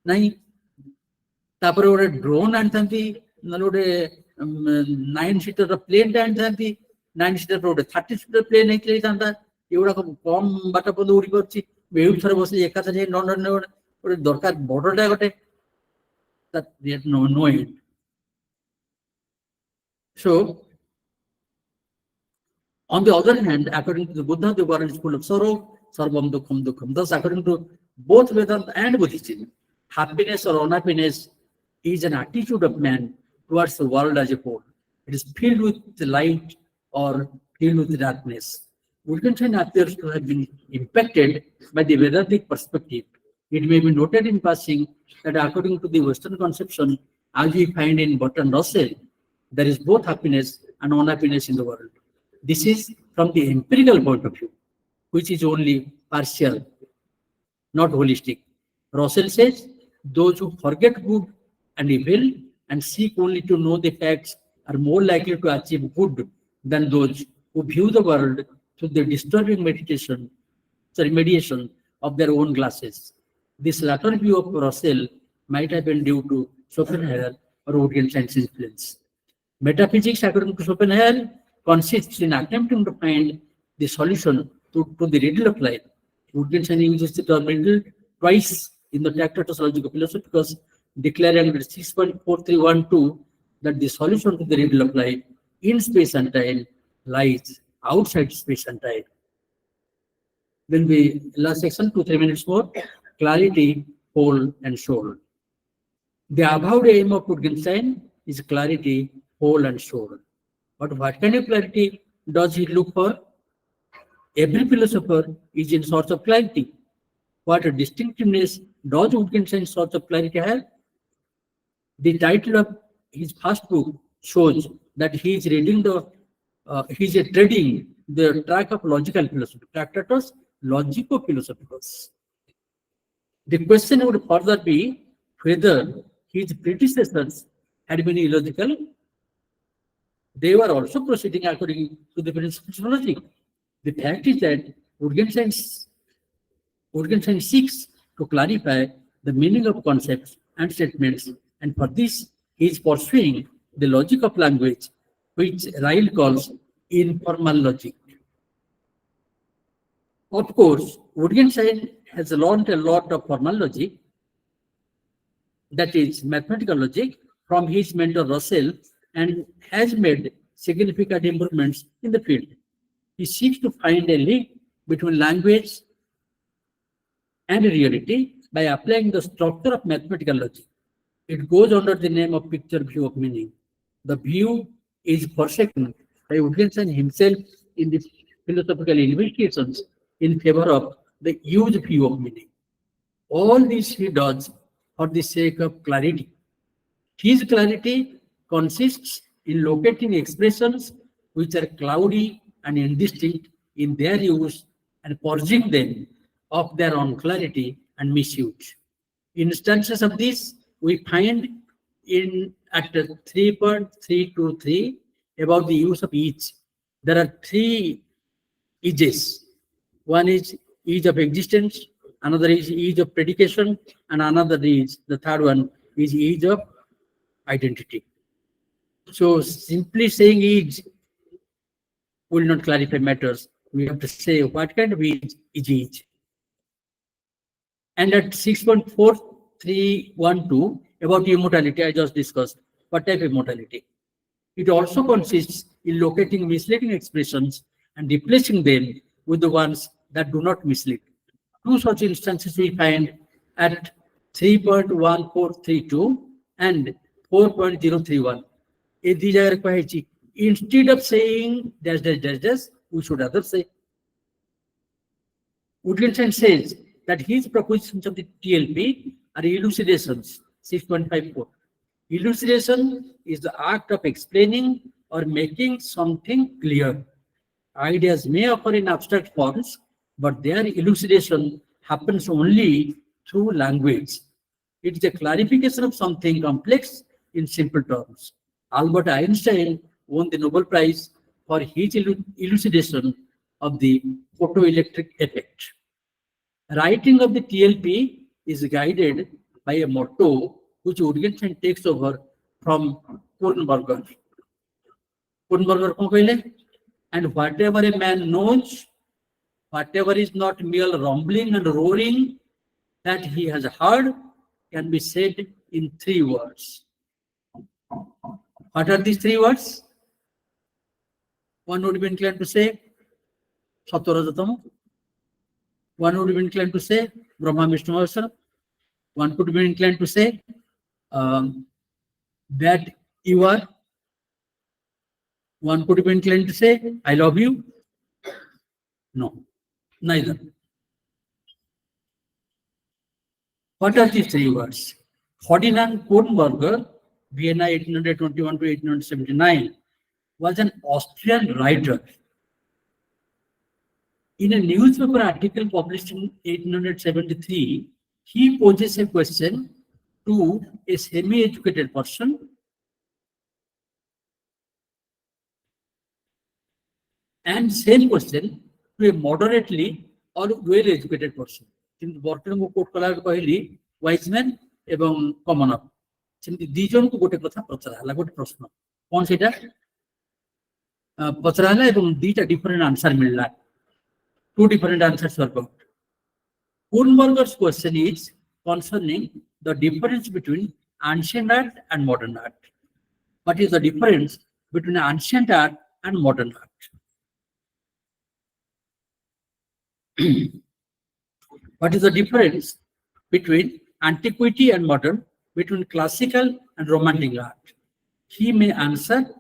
Nahi. Tapare gote drone antanti, nalo gote 9-seater plane ta antanti, 9-seater gote 30-seater plane antili tanta. Eguda kom bata podo uri korchi. Behu thare bosli ekatha jai non দরকার বড়টা গটে that we have no end. So on the other hand, according to the Buddha, the world is full of sorrow, sarvam dukkham dukkham. Thus, according to both Vedanta and Buddhism, happiness or unhappiness is an attitude of man towards the world as a whole. It is filled with the light or filled with the darkness. Wittgenstein appears to have been impacted by the Vedantic perspective. It may be noted in passing that according to the Western conception, as we find in Bertrand Russell, there is both happiness and unhappiness in the world. This is from the empirical point of view, which is only partial, not holistic. Russell says, those who forget good and evil and seek only to know the facts are more likely to achieve good than those who view the world through the disturbing mediation of their own glasses. This latter view of Russell might have been due to Schopenhauer or Wittgenstein's influence. Metaphysics, according to Schopenhauer, consists in attempting to find the solution to the riddle of life. Wittgenstein uses the term riddle twice in the Tractate of Logical Philosophy, because declaring at 6.4312 that the solution to the riddle of life in space and time lies outside space and time. Then the last section, 2-3 minutes more. Clarity, whole, and soul. The avowed aim of Wittgenstein is clarity, whole, and soul. But what kind of clarity does he look for? Every philosopher is in search of clarity. What a distinctiveness does Wittgenstein's search of clarity have? The title of his first book shows that he is treading the track of logical philosophy. Tractatus Logico-Philosophicus. The question would further be whether his predecessors had been illogical. they were also proceeding according to the principles of logic. The fact is that Wittgenstein seeks to clarify the meaning of concepts and statements, and for this he is pursuing the logic of language, which Ryle calls informal logic. Of course, Wittgenstein has learned a lot of formal logic, that is mathematical logic, from his mentor Russell, and has made significant improvements in the field. He seeks to find a link between language and reality by applying the structure of mathematical logic. It goes under the name of picture view of meaning. The view is forsaken by Wittgenstein himself in the philosophical investigations in favor of the huge view of meaning. All this he does for the sake of clarity. His clarity consists in locating expressions which are cloudy and indistinct in their use and purging them of their own clarity and misuse. Instances of this we find at 3.323 about the use of each. There are three eases. One is ease of existence, another is ease of predication, and another is, the third one is ease of identity. So simply saying ease will not clarify matters. We have to say what kind of ease is ease. And at 6.4312 about immortality, I just discussed what type of immortality. It also consists in locating misleading expressions and replacing them with the ones that do not mislead. Two such instances we find at 3.1432 and 4.031. Instead of saying dash dash dash dash, we should rather say. Wittgenstein says that his propositions of the TLP are elucidations. 6.54. Elucidation is the act of explaining or making something clear. Ideas may occur in abstract forms, but their elucidation happens only through language. It is a clarification of something complex in simple terms. Albert Einstein won the Nobel Prize for his elucidation of the photoelectric effect. Writing of the TLP is guided by a motto which Wittgenstein takes over from Kornberger. And whatever a man knows, whatever is not mere rumbling and roaring that he has heard, can be said in 3 words. What are these 3 words? One would be inclined to say Sattva-Rajatam. One would be inclined to say Brahma Vishnu Maheshwara. One could be inclined to say that you are. One could be inclined to say I love you. No, neither. What are these 3 words? Ferdinand Kornberger, Vienna 1821 to 1879, was an Austrian writer. In a newspaper article published in 1873, he poses a question to a semi-educated person and same question to a moderately or well-educated person. କିନ୍ତୁ ବର୍ତ୍ତମାନ ମୁଁ କୋଟ କଲା କହିଲି wise man ଏବଂ କମନର, ସେମିତି 2 ଜଣଙ୍କୁ ଗୋଟେ କଥା ପଚରା ହେଲା, ଗୋଟେ ପ୍ରଶ୍ନ କଣ ସେଇଟା ପଚରା ହେଲା ଏବଂ 2ଟା ଡିଫରେଣ୍ଟ ଆନ୍ସର ମିଳିଲା. 2 different answers were got. Kornberger's question is concerning the difference between ancient art and modern art. What is the difference between ancient art and modern art? What is the difference between antiquity and modern, between classical and romantic art? He may answer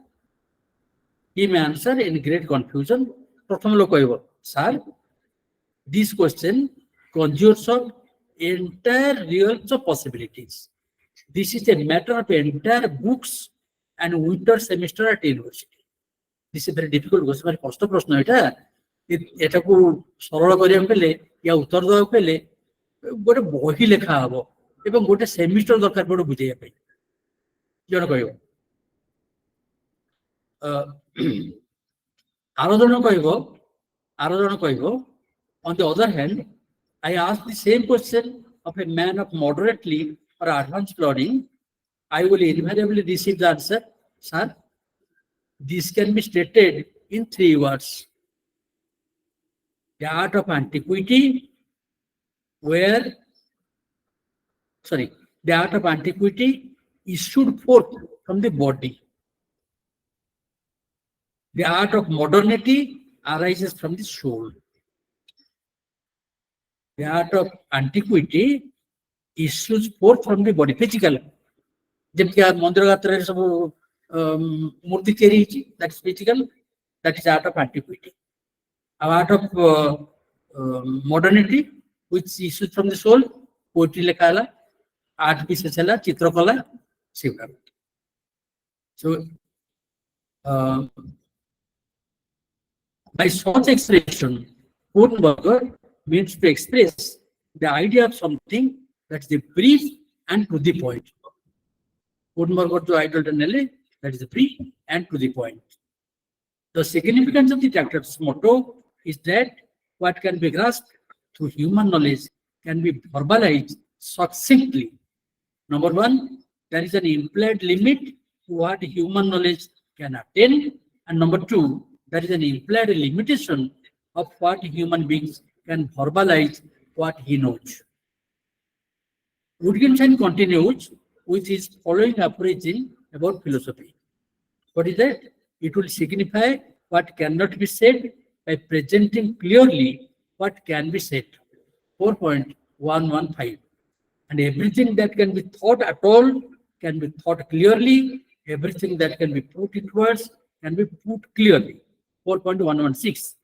in great confusion. प्रथम लोग कहबो, sir, this question conjures of entire realms of possibilities. This is a matter of entire books and winter semester at university. This is a very difficult question. very कष्ट प्रश्न एटा एटाको सरल करिया पले या उत्तर दवा पले गोटे बही लेखा हबो एवं गोटे सेमिस्टर दरकार पड़ो बुझेया पे जण कहयो. Arodhana Koivo, on the other hand, I ask the same question of a man of moderately or advanced learning, I will invariably receive the answer, sir, this can be stated in 3 words. The art of antiquity, the art of antiquity issued forth from the body. The art of modernity arises from the soul. The art of antiquity issues forth from the body, physical. That is physical, that is art of antiquity. Art of modernity, which issues from the soul, poetry lekala, art pieces, chitrakala, similar. So, by such expression, Gutenberger means to express the idea of something that's the brief and to the point. Gutenberger to idol that is the brief and to the point. The significance of the tractate's motto is that what can be grasped through human knowledge can be verbalized succinctly. Number 1, there is an implied limit to what human knowledge can attain. And number 2, there is an implied limitation of what human beings can verbalize what he knows. Wittgenstein continues with his following appraisal about philosophy. What is that? It will signify what cannot be said by presenting clearly what can be said. 4.115. And everything that can be thought at all can be thought clearly. Everything that can be put into words can be put clearly. 4.116.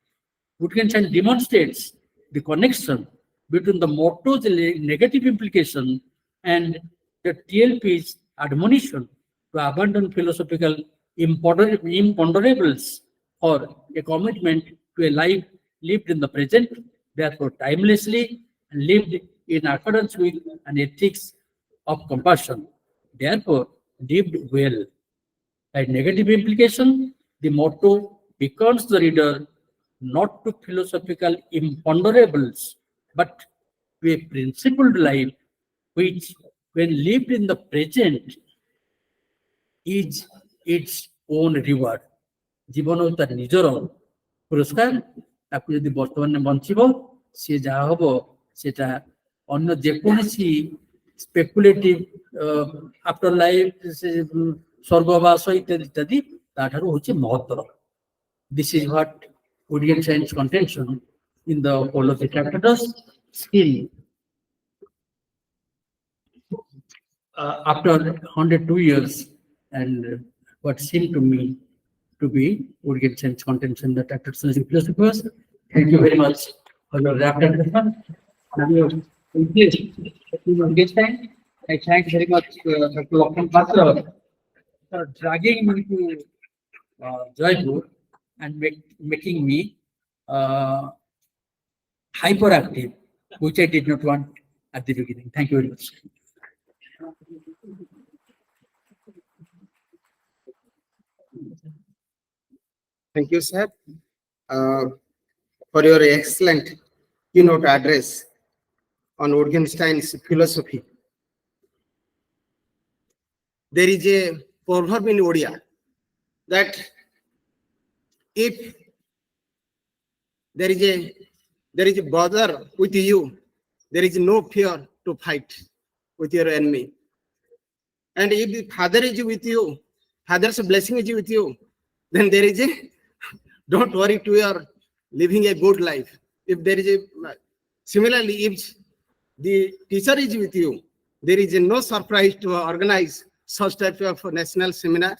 Wittgenstein demonstrates the connection between the motto's negative implication and the TLP's admonition to abandon philosophical imponderables or a commitment to a life lived in the present, therefore timelessly, and lived in accordance with an ethics of compassion, therefore lived well. By negative implication, the motto becomes the reader not to philosophical imponderables, but to a principled life which, when lived in the present, is its own reward. जीवन तार निजर पुरस्कार ताकू यदि वर्तमान बंचिबो से जहा हबो सेटा अन्य जेकोसी स्पेकुलेटिव आफ्टर लाइफ स्वर्गवास इत्यादि इत्यादि ताठारु होचे महत्तर. This is what Wittgenstein's contention in the whole of the tractatus. Still, after 102 years, and what seemed to me to be Wittgenstein's contention that tractatus of philosophers. Thank you very much for your rapt attention. Wittgenstein, I thank very much Dr. Koraput for dragging me to Jeypore and making me hyperactive, which I did not want at the beginning. Thank you very much. Thank you, sir, for your excellent keynote address on Wittgenstein's philosophy. There is a proverb in Odia that if there is a brother with you, there is no fear to fight with your enemy. And if the father is with you, father's blessing is with you, then there is a don't worry to your living a good life. If there is a similarly, if the teacher is with you, there is no surprise to organize such type of national seminar.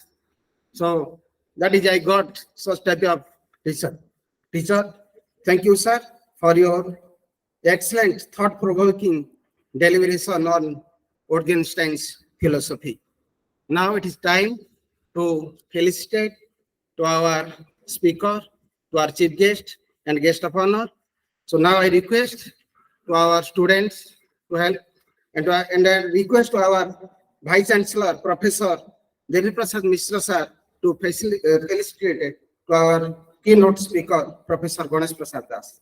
So that is I got such type of teacher. Thank you, sir, for your excellent thought-provoking deliberation on Wittgenstein's philosophy. Now it is time to felicitate to our speaker, to our chief guest and guest of honor. So now I request to our students to help, and I request to our Vice Chancellor, Professor Devi Prasad Mishra sir, to felicitate to our keynote speaker, Professor Ganesh Prasad Das.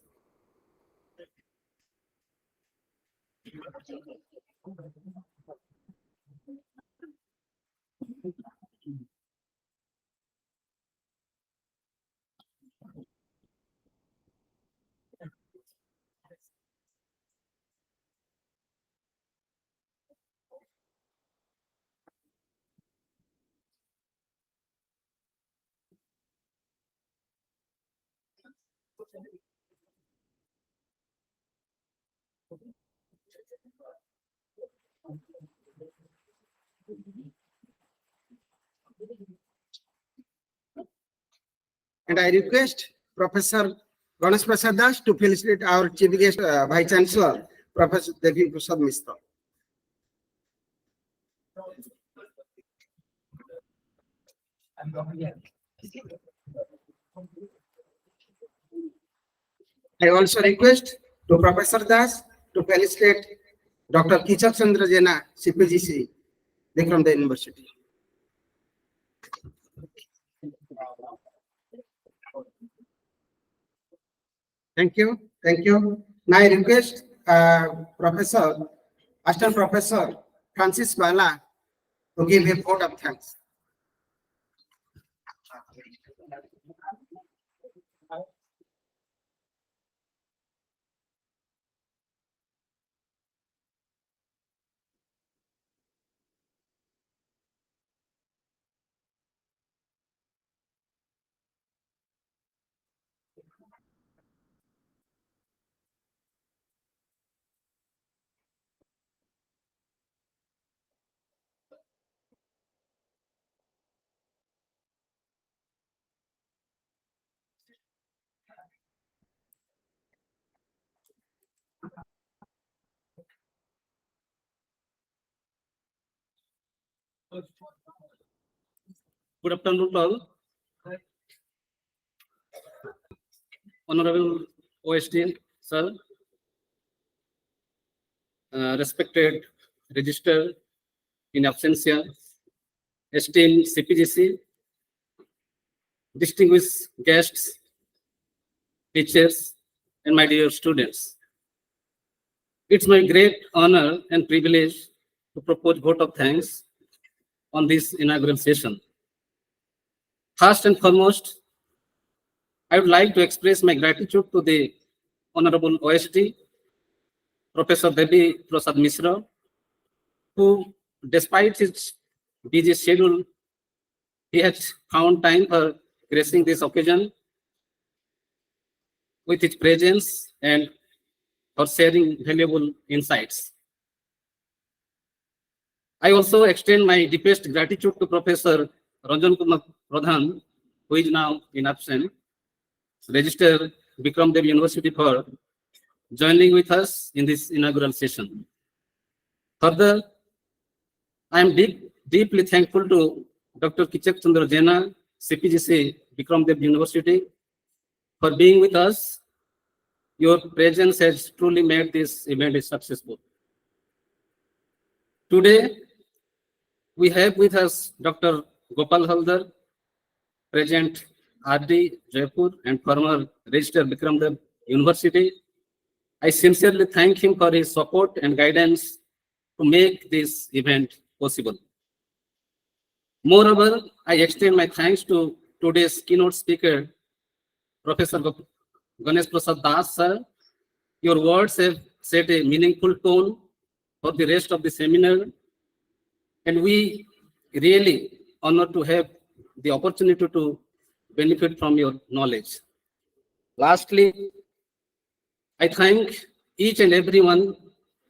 And I request Professor Ganesh Prasad Das to felicitate our chief guest, Vice Chancellor, Professor Devi Prasad Mishra. I also request to Professor Das to felicitate Dr. Kichak Chandra Jena, CPGC, VikramDev University. Thank you. Thank you. Now I request Assistant Professor Francis Bala to give a vote of thanks. Good afternoon to all. Honorable OST, sir, respected register in absentia, esteemed CPGC, distinguished guests, teachers, and my dear students. It's my great honor and privilege to propose vote of thanks on this inaugural session. First and foremost, I would like to express my gratitude to the Honorable OST, Professor Devi Prasad Mishra, who, despite his busy schedule, he has found time for gracing this occasion with his presence and for sharing valuable insights. I also extend my deepest gratitude to Professor Ranjan Kumar Pradhan, who is now in absence, Register VikramDev University, for joining with us in this inaugural session. Further, I am deeply thankful to Dr. Kichak Chandra Jena, CPGC VikramDev University, for being with us. Your presence has truly made this event successful. Today, we have with us Dr. Gopal Haldar, President RD Jeypore and former Register VikramDev University. I sincerely thank him for his support and guidance to make this event possible. Moreover, I extend my thanks to today's keynote speaker, Professor Ganesh Prasad Das, sir. Your words have set a meaningful tone for the rest of the seminar, and we really honored to have the opportunity to benefit from your knowledge. Lastly, I thank each and every one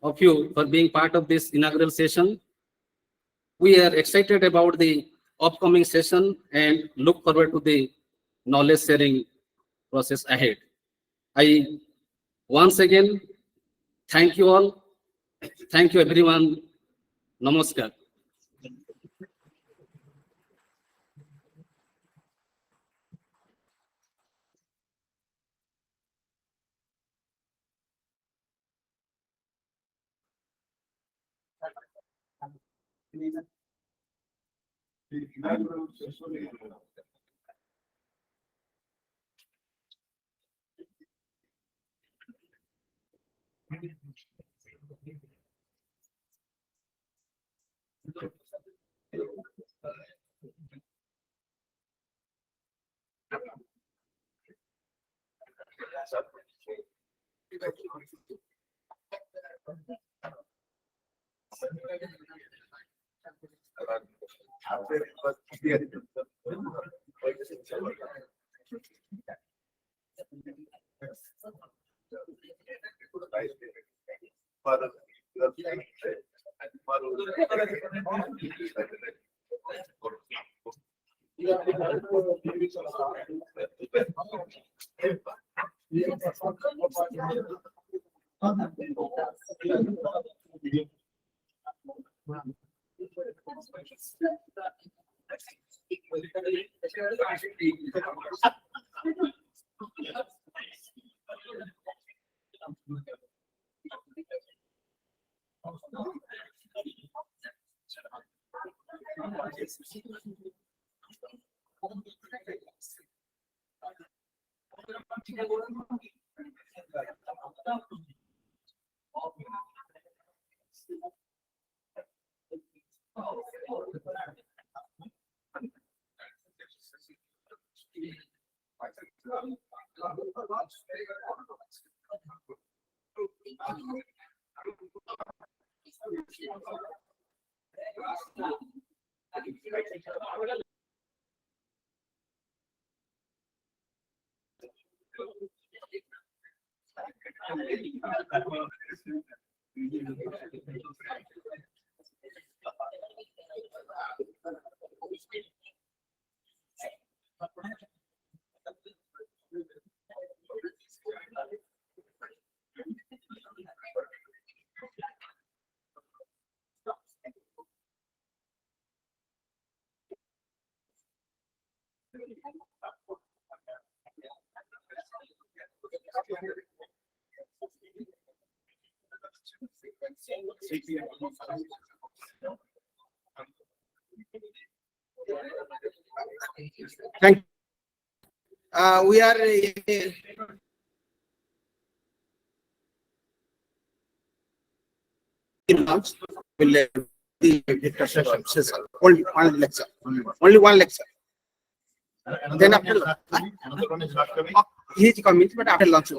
of you for being part of this inaugural session. We are excited about the upcoming session and look forward to the knowledge sharing process ahead. I once again thank you all. Thank you everyone. Namaskar. Thank you. We are only one lecture. Only one lecture. Then after lunch, he is coming, but after lunch.